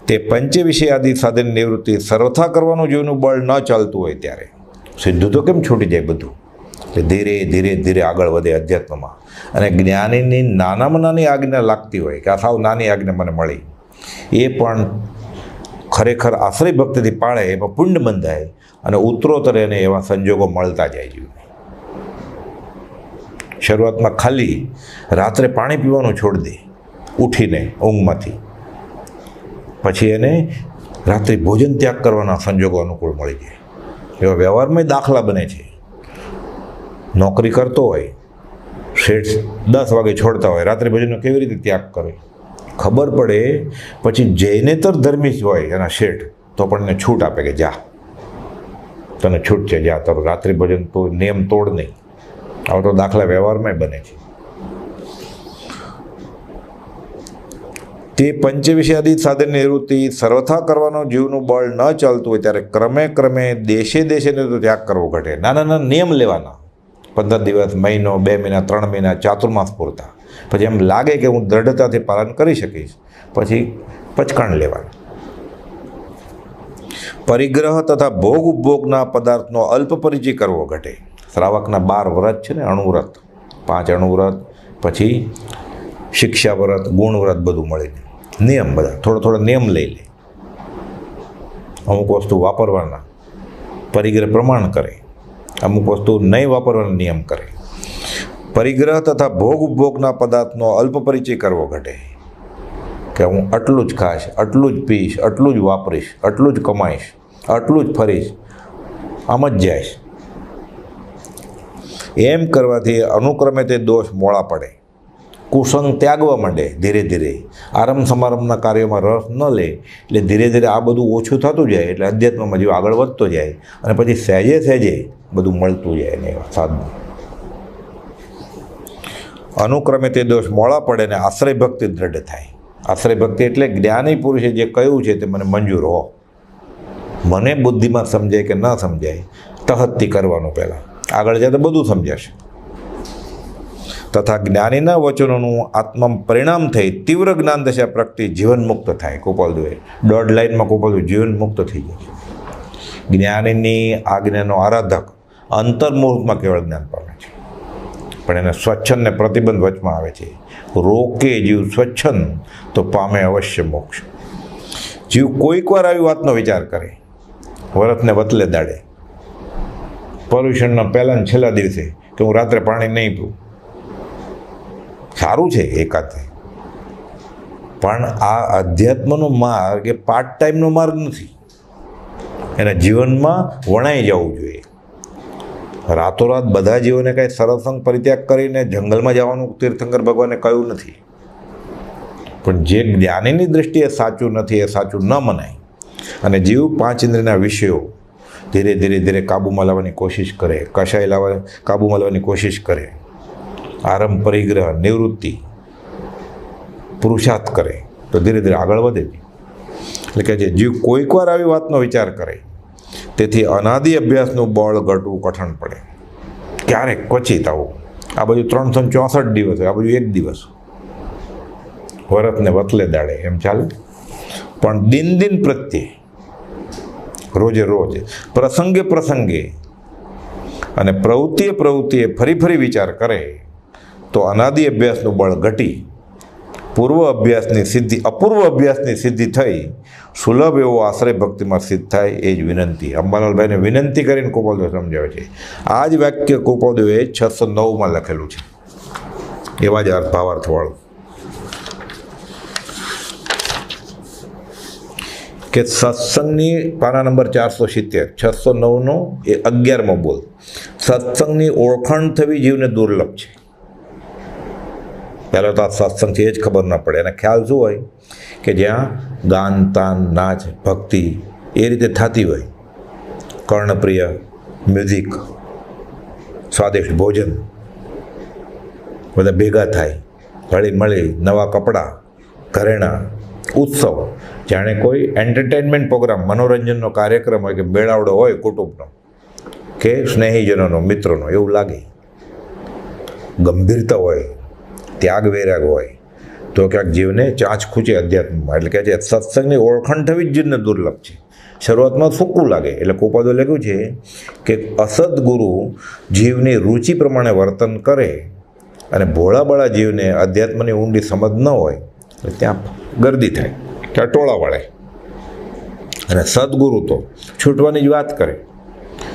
તે પંચ વિષય આદિ સાધનની નિવૃત્તિ સર્વથા કરવાનું જીવનું બળ ન ચાલતું હોય ત્યારે સીધું તો કેમ છૂટી જાય બધું? એટલે ધીરે ધીરે આગળ વધે અધ્યાત્મમાં. અને જ્ઞાનીની નાનામાં નાની આજ્ઞા લાગતી હોય કે આ સાવ નાની આજ્ઞા મને મળી, એ પણ ખરેખર આશ્રય ભક્તિથી પાળે, એમાં પુણ્ય બંધાય અને ઉત્તરોત્તર એને એવા સંજોગો મળતા જાય જીવને. શરૂઆતમાં ખાલી રાત્રે પાણી પીવાનું છોડી દે ઉઠીને ઊંઘમાંથી, પછી એને રાત્રે ભોજન ત્યાગ કરવાના સંજોગો અનુકૂળ મળી જાય. એવા વ્યવહારમાં દાખલા બને છે. નોકરી કરતો હોય, શેઠ 10 વાગે છોડતા હોય, રાત્રે ભોજનનો કેવી રીતે ત્યાગ કરે? ખબર પડે પછી જૈનેતર ધર્મી હોય એના શેઠ તો પણ એને છૂટ આપે કે જા, તને છૂટ છે, જા, તારું રાત્રિ ભોજન તો નિયમ તોડ નહીં. આવા તો દાખલા વ્યવહારમાં બને છે. તે પંચ વિષયાદિ સાધન નિવૃત્તિ સર્વથા કરવાનો જીવનું બળ ન ચાલતું હોય ત્યારે ક્રમે દેશે તો ત્યાગ કરવો ઘટે. નાના નિયમ લેવાના, 15 દિવસ, મહિનો, 2 મહિના, 3 મહિના, ચાતુર્માસ પૂરતા. પછી એમ લાગે કે હું દ્રઢતાથી પાલન કરી શકીશ, પછી પચકાણ લેવાનું. પરિગ્રહ તથા ભોગ ઉપભોગના પદાર્થનો અલ્પ પરિચય કરવો ઘટે. શ્રાવકના 12 વ્રત છે ને, અણુવ્રત, 5 અણુવ્રત, પછી શિક્ષા વ્રત, ગુણ વ્રત, બધું મળીને નિયમ, બધા થોડો નિયમ લઈ લે. અમુક વસ્તુ વાપરવાના પરિગ્રહ પ્રમાણ કરે, અમુક વસ્તુ નહીં વાપરવાનો નિયમ કરે. પરિગ્રહ તથા ભોગ ઉપભોગના પદાર્થનો અલ્પ પરિચય કરવો ઘટે. કે હું આટલું જ ખાઈશ, આટલું જ પીશ, આટલું જ વાપરીશ, આટલું જ કમાઈશ, આટલું જ ફરીશ, આમ જ જઈશ. એમ કરવાથી અનુક્રમે તે દોષ મોળા પડે. કુસંગ ત્યાગવા માંડે ધીરે ધીરે, આરંભ સમારંભના કાર્યોમાં રસ ન લે, એટલે ધીરે ધીરે આ બધું ઓછું થતું જાય, એટલે અધ્યાત્મમાં જીવ આગળ વધતો જાય અને પછી સહેજે સહેજે બધું મળતું જાય ને એવા સાધન. અનુક્રમે તે દોષ મોડા પડે ને આશ્રય ભક્તિ દ્રઢ થાય. આશ્રય ભક્તિ એટલે જ્ઞાની પુરુષે જે કહ્યું છે તે મને મંજૂર હો, મને બુદ્ધિમાં સમજાય કે ન સમજાય તહત્તી કરવાનું, પહેલાં આગળ જાય તો બધું સમજાશે. તથા જ્ઞાનીના વચનોનું આત્મામાં પરિણામ થઈ તીવ્ર જ્ઞાન દશા પ્રગટી જીવન મુક્ત થાય. ગોપાલદેવે 1.5 લાઈનમાં ગોપાલદેવ જીવન મુક્ત થઈ જાય. જ્ઞાનીની આજ્ઞાનો આરાધક અંતર્મુહૂર્તમાં કેવળ જ્ઞાન પામે છે, પણ એને સ્વચ્છંદ ને પ્રતિબંધ વચમાં આવે છે. રોકે જીવ સ્વચ્છંદ તો પામે અવશ્ય મોક્ષ. જીવ કોઈક વાર આવી વાતનો વિચાર કરે, વરતને વતલે દાડે, પર્યુષણના પહેલા છેલ્લા દિવસે કે હું રાત્રે પાણી નહીં પીવું, સારું છે એકાદે, પણ આ અધ્યાત્મનો માર્ગ એ પાર્ટ ટાઈમનો માર્ગ નથી, એના જીવનમાં વણાઈ જવું જોઈએ. રાતોરાત બધા જીવોને કાંઈ સરસંગ પરિત્યાગ કરીને જંગલમાં જવાનું તીર્થંકર ભગવાને કહ્યું નથી, પણ જે જ્ઞાનીની દૃષ્ટિએ સાચું નથી એ સાચું ન મનાય, અને જીવ 5 ઇન્દ્રિયના વિષયો ધીરે ધીરે ધીરે કાબૂમાં લાવવાની કોશિશ કરે, કશાય કાબૂમાં લાવવાની કોશિશ કરે, આરંભ પરિગ્રહ નિવૃત્તિ પુરુષાર્થ કરે તો ધીરે ધીરે આગળ વધે. એટલે કે જે જીવ કોઈક વાર આવી વાતનો વિચાર કરે, તેથી અનાદિ અભ્યાસનું બળ ઘટવું કઠણ પડે. ક્યારેક ક્વચિત આવું, આ બાજુ 364 દિવસ હોય, આ બાજુ 1 દિવસ, વરતને વતલે દાડે એમ ચાલે. પણ દિન પ્રત્યે રોજે રોજ પ્રસંગે પ્રસંગે અને પ્રવૃત્તિએ ફરી વિચાર કરે તો અનાદિ અભ્યાસનું બળ ઘટી અપૂર્વ અભ્યાસની સિદ્ધિ થઈ સુલભ એવો આશ્રય ભક્તિમાં સિદ્ધ થાય. એ જ વિનંતી અંબાલાલભાઈને વિનંતી કરીને ગોપાલદેવ સમજાવે છે. આ જ વાક્ય ગોપાલદેવે 609માં લખેલું છે, એવા જ ભાવાર્થવાળું કે સત્સંગની પાના નંબર 470 609નો એ 11મો બોલ. સત્સંગની ઓળખાણ થવી જીવને દુર્લભ છે. પહેલાં તો આ સત્સંગ છે એ જ ખબર ન પડે, અને ખ્યાલ શું હોય કે જ્યાં ગાન તાન નાચ ભક્તિ એ રીતે થતી હોય, કર્ણપ્રિય મ્યુઝિક, સ્વાદિષ્ટ ભોજન, બધા ભેગા થાય, હળી મળી, નવા કપડાં, ઘરેણાં, ઉત્સવ, જાણે કોઈ એન્ટરટેનમેન્ટ પ્રોગ્રામ, મનોરંજનનો કાર્યક્રમ હોય કે મેળાવડો હોય કુટુંબનો કે સ્નેહીજનોનો, મિત્રોનો, એવું લાગે. ગંભીરતા હોય, ત્યાગ વૈરાગ હોય તો ક્યાંક જીવને ચાંચ ખૂંચે અધ્યાત્મમાં. એટલે કે છે સત્સંગની ઓળખાણ થવી જ જીવને દુર્લભ છે. શરૂઆતમાં સૂકું લાગે, એટલે કોપાદો લખ્યું છે કે અસદગુરુ જીવની રુચિ પ્રમાણે વર્તન કરે અને ભોળાબાળા જીવને અધ્યાત્મની ઊંડી સમજ ન હોય એટલે ત્યાં ગર્દી થાય, ત્યાં ટોળા વળે. અને સદગુરુ તો છૂટવાની જ વાત કરે,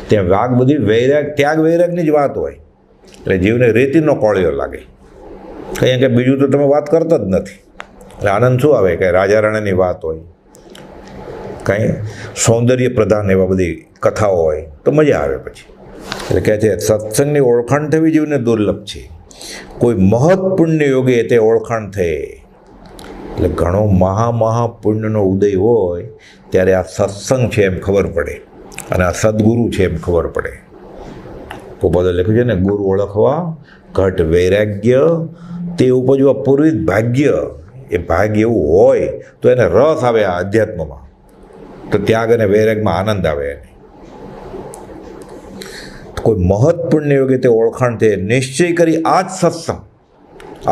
ત્યાં વાઘ બધી ત્યાગ વૈરાગની જ વાત હોય, એટલે જીવને રેતીનો કોળિયો લાગે. કંઈ કે બીજું તો તમે વાત કરતા જ નથી, એટલે આનંદ શું આવે કે રાજા રાણાની વાત હોય, કાંઈ સૌંદર્ય પ્રધાન એવા બધી કથાઓ હોય તો મજા આવે પછી. એટલે કહે છે સત્સંગની ઓળખાણ થવી જીવને દુર્લભ છે. કોઈ મહৎ પુણ્ય યોગે તે ઓળખાણ થઈ, એટલે ઘણો મહાપુણ્યનો ઉદય હોય ત્યારે આ સત્સંગ છે એમ ખબર પડે, અને આ સદગુરુ છે એમ ખબર પડે. તો બધું લખ્યું છે ને, ગુરુ ઓળખવા ઘટ વૈરાગ્ય તે ઉપજવા પૂર્વિત ભાગ્ય. એ ભાગ્ય એવું હોય તો એને રસ આવે આ અધ્યાત્મમાં, તો ત્યાગ અને વૈરાગમાં આનંદ આવે એને. કોઈ મહৎ પુણ્ય યોગે તે ઓળખાણ તે નિશ્ચય કરી આ જ સત્સંગ,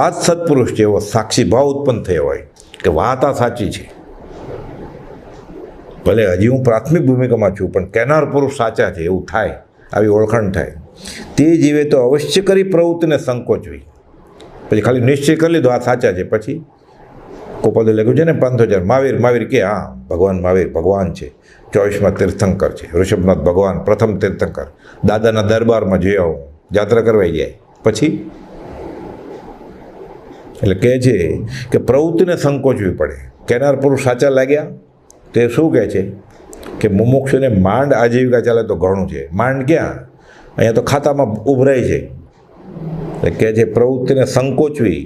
આ જ સત્પુરુષ છે એવો સાક્ષી ભાવ ઉત્પન્ન થયો હોય કે વાત આ સાચી છે. ભલે હજી હું પ્રાથમિક ભૂમિકામાં છું, પણ કહેનાર પુરુષ સાચા છે એવું થાય, આવી ઓળખાણ થાય. તે જીવે તો અવશ્ય કરી પ્રવૃત્તિને સંકોચવી. પછી ખાલી નિશ્ચય કરી લીધો આ સાચા છે, પછી કોપાદે લખ્યું છે ને 5000 મહાવીર કે હા ભગવાન મહાવીર ભગવાન છે, 24માં તીર્થંકર છે, ઋષભનાથ ભગવાન પ્રથમ તીર્થંકર, દાદાના દરબારમાં જઈ આવું, જાત્રા કરવાઈ જાય. પછી એટલે કહે છે કે પ્રવૃત્તિને સંકોચવી પડે. કહેનાર પુરુષ સાચા લાગ્યા તે શું કહે છે કે મુમુક્ષુને માંડ આજીવિકા ચાલે તો ઘણું છે. માંડ ક્યાં, અહીંયા તો ખાતામાં ઉભરાય છે, એટલે કે જે પ્રવૃત્તિને સંકોચવી,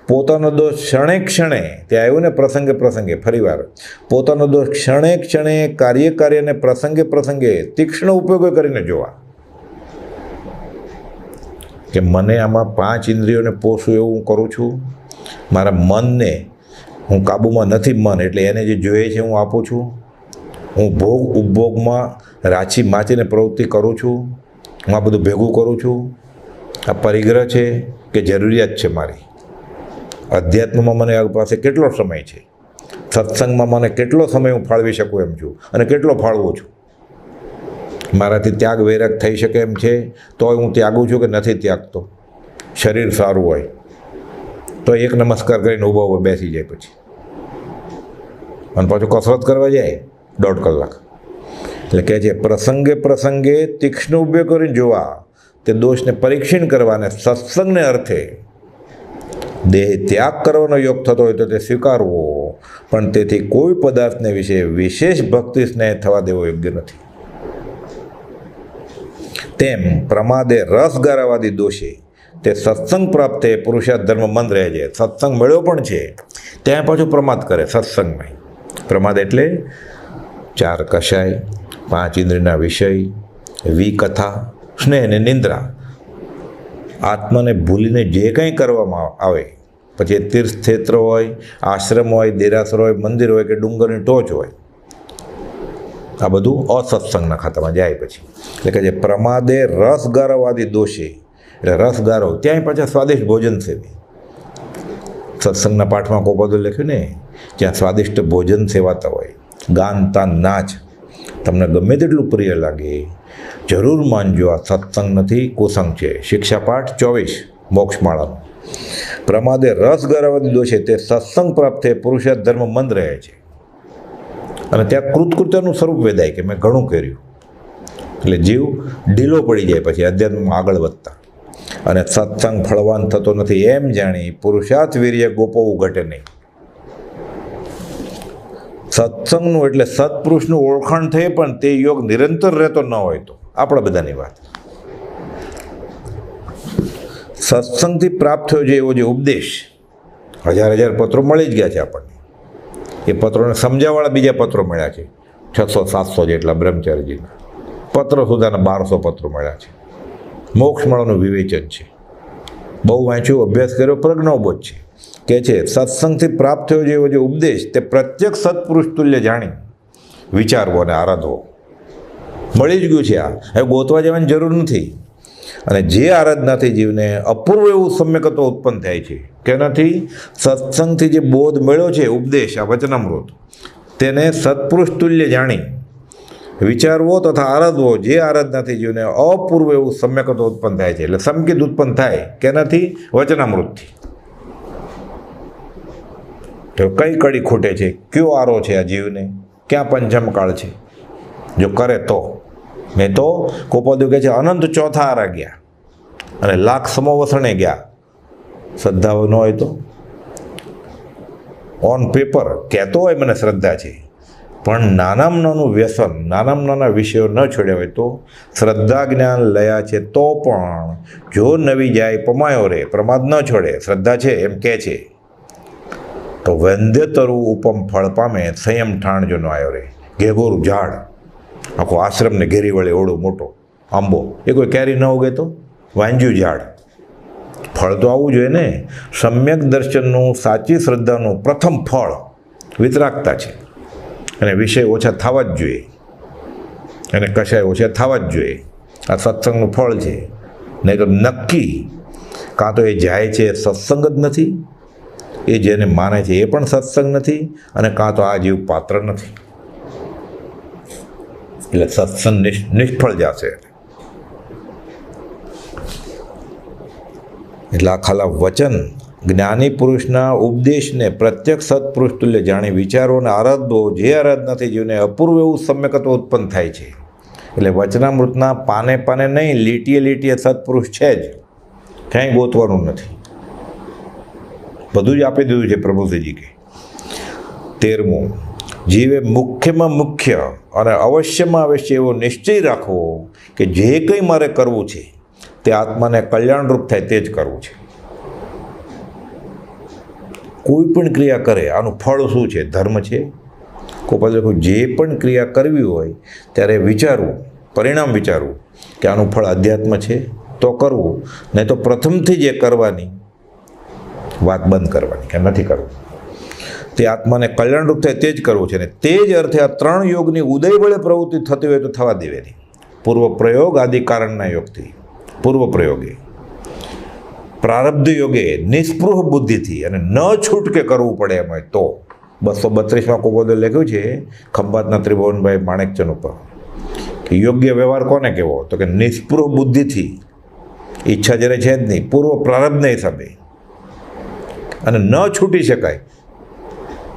પોતાનો દોષ ક્ષણે ક્ષણે, ત્યાં આવ્યું ને પ્રસંગે પ્રસંગે, ફરીવાર પોતાનો દોષ ક્ષણે ક્ષણે, કાર્યને પ્રસંગે પ્રસંગે તીક્ષ્ણ ઉપયોગો કરીને જોવા. કે મને આમાં 5 ઇન્દ્રિયોને પોષું એવું હું કરું છું, મારા મનને હું કાબૂમાં નથી, મન એટલે એને જે જોઈએ છે હું આપું છું, હું ભોગ ઉપભોગમાં રાચી માચીને પ્રવૃત્તિ કરું છું, હું આ બધું ભેગું કરું છું. આ પરિગ્રહ છે કે જરૂરિયાત છે મારી? અધ્યાત્મમાં મને પાસે કેટલો સમય છે? સત્સંગમાં મને કેટલો સમય હું ફાળવી શકું એમ છું અને કેટલો ફાળવું છું? મારાથી ત્યાગ વૈરાગ થઈ શકે એમ છે તો હું ત્યાગું છું કે નથી ત્યાગતો? શરીર સારું હોય તો એક નમસ્કાર કરીને ઊભો બેસી જાય, પછી અને પાછું કસરત કરવા જાય 1.5 કલાક. એટલે કે છે પ્રસંગે પ્રસંગે તીક્ષ્ણ ઉપયોગ કરીને જોવા, તે દોષને પરીક્ષણ કરવાને સત્સંગને અર્થે દેહ ત્યાગ કરવાનો યોગ થતો હોય તો તે સ્વીકારવો, પણ તેથી કોઈ પદાર્થને વિશે વિશેષ ભક્તિ સ્નેહ થવા દેવો યોગ્ય નથી. તેમ પ્રમાદે રસ ગારાવાદી દોષે તે સત્સંગ પ્રાપ્ત થયે પુરુષાર્થ ધર્મ મંદ રહે છે. સત્સંગ મળ્યો પણ છે ત્યાં પાછું પ્રમાદ કરે સત્સંગમાં. પ્રમાદ એટલે 4 કષાય, 5 ઇન્દ્રિયના વિષય, વિકથા, સ્નેહ અને નિંદ્રા. આત્માને ભૂલીને જે કંઈ કરવામાં આવે, પછી તીર્થક્ષેત્ર હોય, આશ્રમ હોય, દેરાસર હોય, મંદિર હોય કે ડુંગરની ટોચ હોય, આ બધું અસત્સંગના ખાતામાં જાય. પછી એટલે કે જે પ્રમાદે રસ ગારવાદી દોષે, એટલે રસ ગારો ત્યાંય પાછા સ્વાદિષ્ટ ભોજન સેવી. સત્સંગના પાઠમાં કોપદું લખ્યું ને, જ્યાં સ્વાદિષ્ટ ભોજન સેવાતા હોય, ગાન તાન નાચ તમને ગમે તેટલું પ્રિય લાગે, જરૂર માનજો આ સત્સંગ નથી, કુસંગ છે. શિક્ષાપાઠ 24 મોક્ષમાળાનો. પ્રમાદે રસ ગારવાદી દોષે તે સત્સંગ પ્રાપ્ત થયે પુરુષાર્થ ધર્મ મંદ રહે છે. અને ત્યાં કૃતકૃત્યનું સ્વરૂપ વેદાય કે મેં ઘણું કર્યું, એટલે જીવ ઢીલો પડી જાય પછી અધ્યાત્મમાં આગળ વધતા. અને સત્સંગ ફળવાન થતો નથી એમ જાણી પુરુષાર્થ વીર્ય ગોપવવું ઘટે નહીં. સત્સંગનું એટલે સત્પુરુષનું ઓળખાણ થઈ પણ તે યોગ નિરંતર રહેતો ન હોય તો આપણા બધાની વાત. સત્સંગથી પ્રાપ્ત થયો છે એવો જે ઉપદેશ, 1000 પત્રો મળી જ ગયા છે આપણને. એ પત્રોને સમજાવવાળા બીજા પત્રો મળ્યા છે 600-700 જેટલા બ્રહ્મચારીજીના પત્રો સુધાના 1200 પત્રો મળ્યા છે. મોક્ષમાળાનું વિવેચન છે, બહુ વાંચ્યું, અભ્યાસ કર્યો, પ્રજ્ઞાબોધ છે. કે છે સત્સંગથી પ્રાપ્ત થયો જેવો જે ઉપદેશ તે પ્રત્યક્ષ સત્પુરુષ તુલ્ય જાણી વિચારવો અને આરાધવો. મળી જ ગયું છે આ, હવે ગોતવા જવાની જરૂર નથી. અને જે આરાધનાથી જીવને અપૂર્વ એવું સમ્યકત્વ ઉત્પન્ન થાય છે કે નથી, સત્સંગથી જે બોધ મળ્યો છે, ઉપદેશ, આ વચનામૃત, તેને સત્પુરુષ તુલ્ય જાણી વિચારવો તથા આરાધવો. જે આરાધનાથી જીવને અપૂર્વ એવું સમ્યકત્વ ઉત્પન્ન થાય છે, એટલે સમકિત ઉત્પન્ન થાય કે નથી, વચનામૃતથી. તો કઈ કડી ખૂટે છે, કયો આરો છે આ જીવને, ક્યાં પંચમકાળ છે? જો કરે તો. મેં તો કોપદુ કહે છે અનંત ચોથા આરા ગયા અને લાખ સમોવસણે ગયા. શ્રદ્ધા ન હોય તો ઓન પેપર કહેતો હોય મને શ્રદ્ધા છે, પણ નાનામાં નાનું વ્યસન, નાનામાં નાના વિષયો ન છોડ્યા હોય તો શ્રદ્ધા જ્ઞાન લયા છે તો પણ જો નવી જાય પમાયો રે, પ્રમાદ ન છોડે, શ્રદ્ધા છે એમ કહે છે તો વંદ્ય તરુ ઉપમ ફળ પામે, સંયમ ઠાણ જો ન આવ્યો રે. ઘેઘોરું ઝાડ, આખો આશ્રમને ઘેરી વળે ઓળો મોટો આંબો, એ કોઈ કેરી ન ઉગે તો વાંજ્યું ઝાડ, ફળ તો આવવું જોઈએ ને. સમ્યક દર્શનનું, સાચી શ્રદ્ધાનું પ્રથમ ફળ વિતરાગતા છે, અને વિષય ઓછા થવા જ જોઈએ, અને કશાય ઓછા થવા જ જોઈએ. આ સત્સંગનું ફળ છે. નહીં તો નક્કી કાં તો એ જાય છે સત્સંગ જ નથી, એ જેને માને છે એ પણ સત્સંગ નથી, અને કાં તો આ જીવ પાત્ર નથી. એટલે સત્સંગ નિષ્ફળ જશે. એટલે આ ખાલા વચન જ્ઞાની પુરુષના ઉપદેશને પ્રત્યક્ષ સત્પુરુષ તુલ્ય જાણી વિચારો અને આરાધવો. જે આરાધનાથી જીવને અપૂર્વ એવું સમ્યકત્વ ઉત્પન્ન થાય છે. એટલે વચનામૃતના પાને પાને નહીં, લીટીએ લીટીએ સત્પુરુષ છે જ, ક્યાંય ગોતવાનું નથી, બધું જ આપી દીધું છે પ્રભુજી કે. 13મું, જીવે મુખ્યમાં મુખ્ય અને અવશ્યમાં અવશ્ય એવો નિશ્ચય રાખવો કે જે કંઈ મારે કરવું છે તે આત્માને કલ્યાણરૂપ થાય તે જ કરવું છે. કોઈ પણ ક્રિયા કરે આનું ફળ શું છે? ધર્મ છે. કોઈ જે પણ ક્રિયા કરવી હોય ત્યારે વિચારવું, પરિણામ વિચારવું કે આનું ફળ અધ્યાત્મ છે તો કરવું, નહીં તો પ્રથમથી જ એ કરવાની વાત બંધ કરવાની કે નથી કરવું. તે આત્માને કલ્યાણરૂપ થાય તે જ કરવું છે. ને તે જ અર્થે આ 3 યોગની ઉદય વડે પ્રવૃત્તિ થતી હોય તો થવા દેવાની. પૂર્વ પ્રયોગ આદિ કારણના યોગથી, પૂર્વ પ્રયોગે, પ્રારબ્ધ યોગે નિસ્પૃહ બુદ્ધિથી અને ન છૂટકે કરવું પડે એમ હોય તો. 232માં કુબોધે લખ્યું છે ખંભાતના ત્રિભુવનભાઈ માણેકચંદ ઉપર કે યોગ્ય વ્યવહાર કોને કહેવો? તો કે નિસ્પૃહ બુદ્ધિથી, ઈચ્છા જ્યારે છે જ નહીં, પૂર્વ પ્રારબ્ધના હિસાબે, અને ન છૂટી શકાય.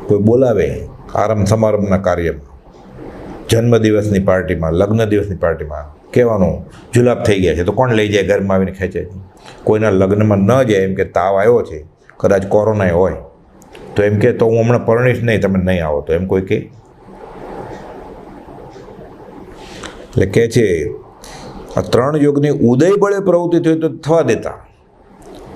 કોઈ બોલાવે આરંભ સમારંભના કાર્યમાં, જન્મદિવસની પાર્ટીમાં, લગ્ન દિવસની પાર્ટીમાં કહેવાનું જુલાબ થઈ ગયા છે તો કોણ લઈ જાય? ઘરમાં આવીને ખેંચે. કોઈના લગ્નમાં ન જાય એમ કે તાવ આવ્યો છે, કદાચ કોરોના હોય તો એમ કે તો હું હમણાં પરણીશ નહીં, તમે નહીં આવો તો એમ કોઈ કહે? એટલે કહે છે આ 3 યોગની ઉદય બળે પ્રવૃત્તિ થઈ તો થવા દેતા,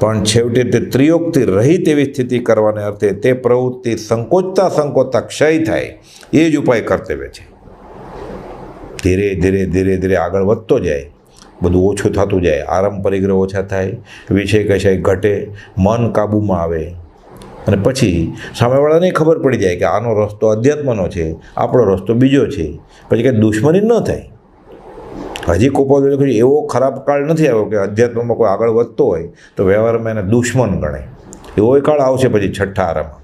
પણ છેવટે તે ત્રિયોગથી રહિત એવી સ્થિતિ કરવાને અર્થે તે પ્રવૃત્તિ સંકોચતા ક્ષય થાય એ જ ઉપાય કર્તવ્ય છે. ધીરે ધીરે ધીરે ધીરે આગળ વધતો જાય, બધું ઓછું થતું જાય, આરંભ પરિગ્રહ ઓછા થાય, વિષય કશાય ઘટે, મન કાબૂમાં આવે, અને પછી સામેવાળાને ખબર પડી જાય કે આનો રસ્તો અધ્યાત્મનો છે, આપણો રસ્તો બીજો છે. પછી કંઈ દુશ્મની ન થાય. હજી કોઈ એવો ખરાબ કાળ નથી આવ્યો કે અધ્યાત્મમાં કોઈ આગળ વધતો હોય તો વ્યવહારમાં એને દુશ્મન ગણે. એવો કાળ આવશે પછી 6ઠ્ઠા આરામાં.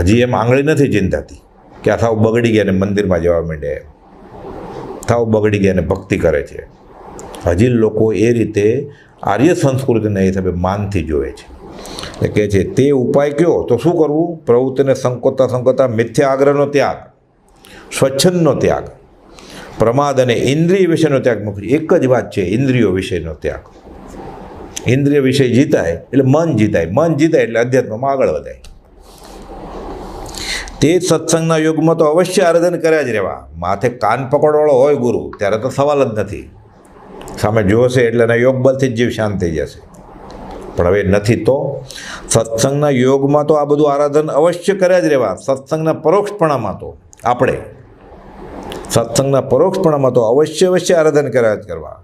હજી એમ આંગળી નથી ચિંતાતી કે આ થાવ બગડી ગયા ને મંદિરમાં જવા માંડે, થાવ બગડી ગયા ને ભક્તિ કરે છે. હજી લોકો એ રીતે આર્ય સંસ્કૃતિના હિસાબે માનથી જોવે છે. એટલે કહે છે તે ઉપાય કયો? તો શું કરવું? પ્રવૃત્તિને સંકોચતા મિથ્યા આગ્રહનો ત્યાગ, સ્વચ્છંદનો ત્યાગ, પ્રમાદ અને ઇન્દ્રિય વિષયનો ત્યાગ. એક જ વાત છે, ઇન્દ્રિયો વિષયનો ત્યાગ. ઇન્દ્રિય વિષય જીતાય એટલે મન જીતાય, મન જીતાય એટલે અધ્યાત્મમાં આગળ વધાય. તે સત્સંગના યુગમાં તો અવશ્ય આરાધન કર્યા જ રહેવા. માથે કાન પકડવાળો હોય ગુરુ ત્યારે તો સવાલ જ નથી. સામે જોશે એટલે એના યોગ બલથી જ જીવ શાંત થઈ જશે. પણ હવે નથી તો સત્સંગના યોગમાં તો આ બધું આરાધન અવશ્ય કર્યા જ રહેવા. સત્સંગના પરોક્ષપણામાં તો આપણે અવશ્ય આરાધન કર્યા જ કરવા.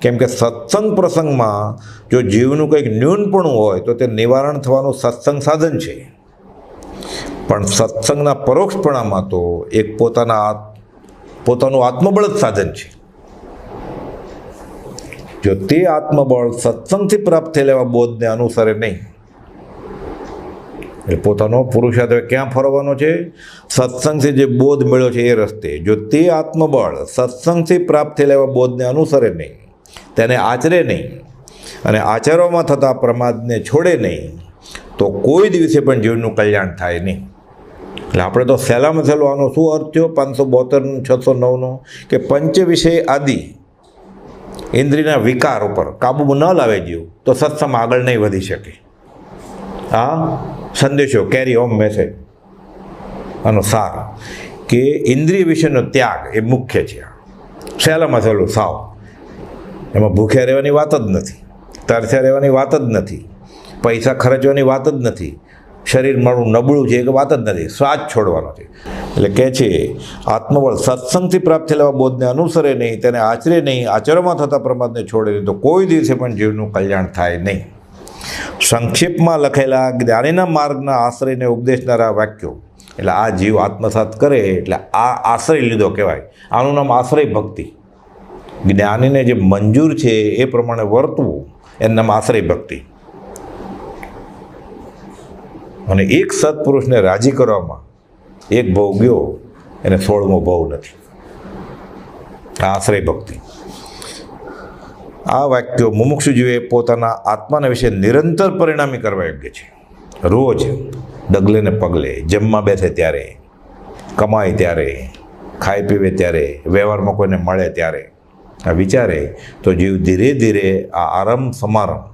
કેમ કે સત્સંગ પ્રસંગમાં જો જીવનું કંઈક ન્યૂનપણું હોય તો તે નિવારણ થવાનું સત્સંગ સાધન છે. પણ સત્સંગના પરોક્ષપણામાં તો એક પોતાનું આત્મબળ જ સાધન છે. જો તે આત્મબળ સત્સંગથી પ્રાપ્ત થયેલા એવા બોધને અનુસરે નહીં, એટલે પોતાનો પુરુષાર્થ ક્યાં ફરવાનો છે? સત્સંગથી જે બોધ મળ્યો છે એ રસ્તે. જો તે આત્મબળ સત્સંગથી પ્રાપ્ત થયેલા એવા બોધને અનુસરે નહીં, તેને આચરે નહીં અને આચરવામાં થતા પ્રમાદને છોડે નહીં તો કોઈ દિવસે પણ જીવનું કલ્યાણ થાય નહીં. એટલે આપણે તો સહેલામાં સહેલો આનો શું અર્થ થયો 572 609નો કે પંચ વિષય આદિ ઇન્દ્રિયના વિકાર ઉપર કાબૂમાં ન લાવે જીવ તો સત્સંગમાં આગળ નહીં વધી શકે. આ સંદેશો કેરી હોમ મેસેજ આનો સાર કે ઇન્દ્રિય વિષયનો ત્યાગ એ મુખ્ય છે. સહેલામાં સહેલું સાવ, એમાં ભૂખ્યા રહેવાની વાત જ નથી, તરસ્યા રહેવાની વાત જ નથી, પૈસા ખર્ચવાની વાત જ નથી, શરીર મારું નબળું છે એ વાત જ નથી, શ્વાસ છોડવાનો છે. એટલે કહે છે આત્મબળ સત્સંગથી પ્રાપ્ત થયેલા બોધને અનુસરે નહીં, તેને આચરે નહીં, આચરણમાં થતા પ્રમાદને છોડે નહીં તો કોઈ દિવસે પણ જીવનું કલ્યાણ થાય નહીં. સંક્ષેપમાં લખેલા જ્ઞાનીના માર્ગના આશ્રયને ઉપદેશનારા વાક્યો, એટલે આ જીવ આત્મસાત કરે એટલે આ આશ્રય લીધો કહેવાય. આનું નામ આશ્રય ભક્તિ. જ્ઞાનીને જે મંજૂર છે એ પ્રમાણે વર્તવું એનું નામ આશ્રય ભક્તિ. અને એક સત્પુરુષને રાજી કરવામાં એક ભવ ગયો એને 16મો ભવ નથી. આ આશ્રય ભક્તિ. આ વાક્યો મુમુક્ષુજીવે પોતાના આત્માના વિશે નિરંતર પરિણામી કરવા યોગ્ય છે. રોજ ડગલે ને પગલે, જમવા બેસે ત્યારે, કમાય ત્યારે, ખાય પીવે ત્યારે, વ્યવહારમાં કોઈને મળે ત્યારે આ વિચારે તો જીવ ધીરે ધીરે આ આરંભ સમારંભ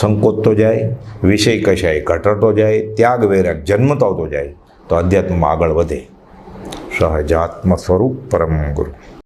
સંકોચતો જાય, વિષય કશાય ઘટતો જાય, ત્યાગ વૈરાગ જન્મતો આવતો જાય તો અધ્યાત્મમાં આગળ વધે. સહજાત્મ સ્વરૂપ પરમ ગુરુ.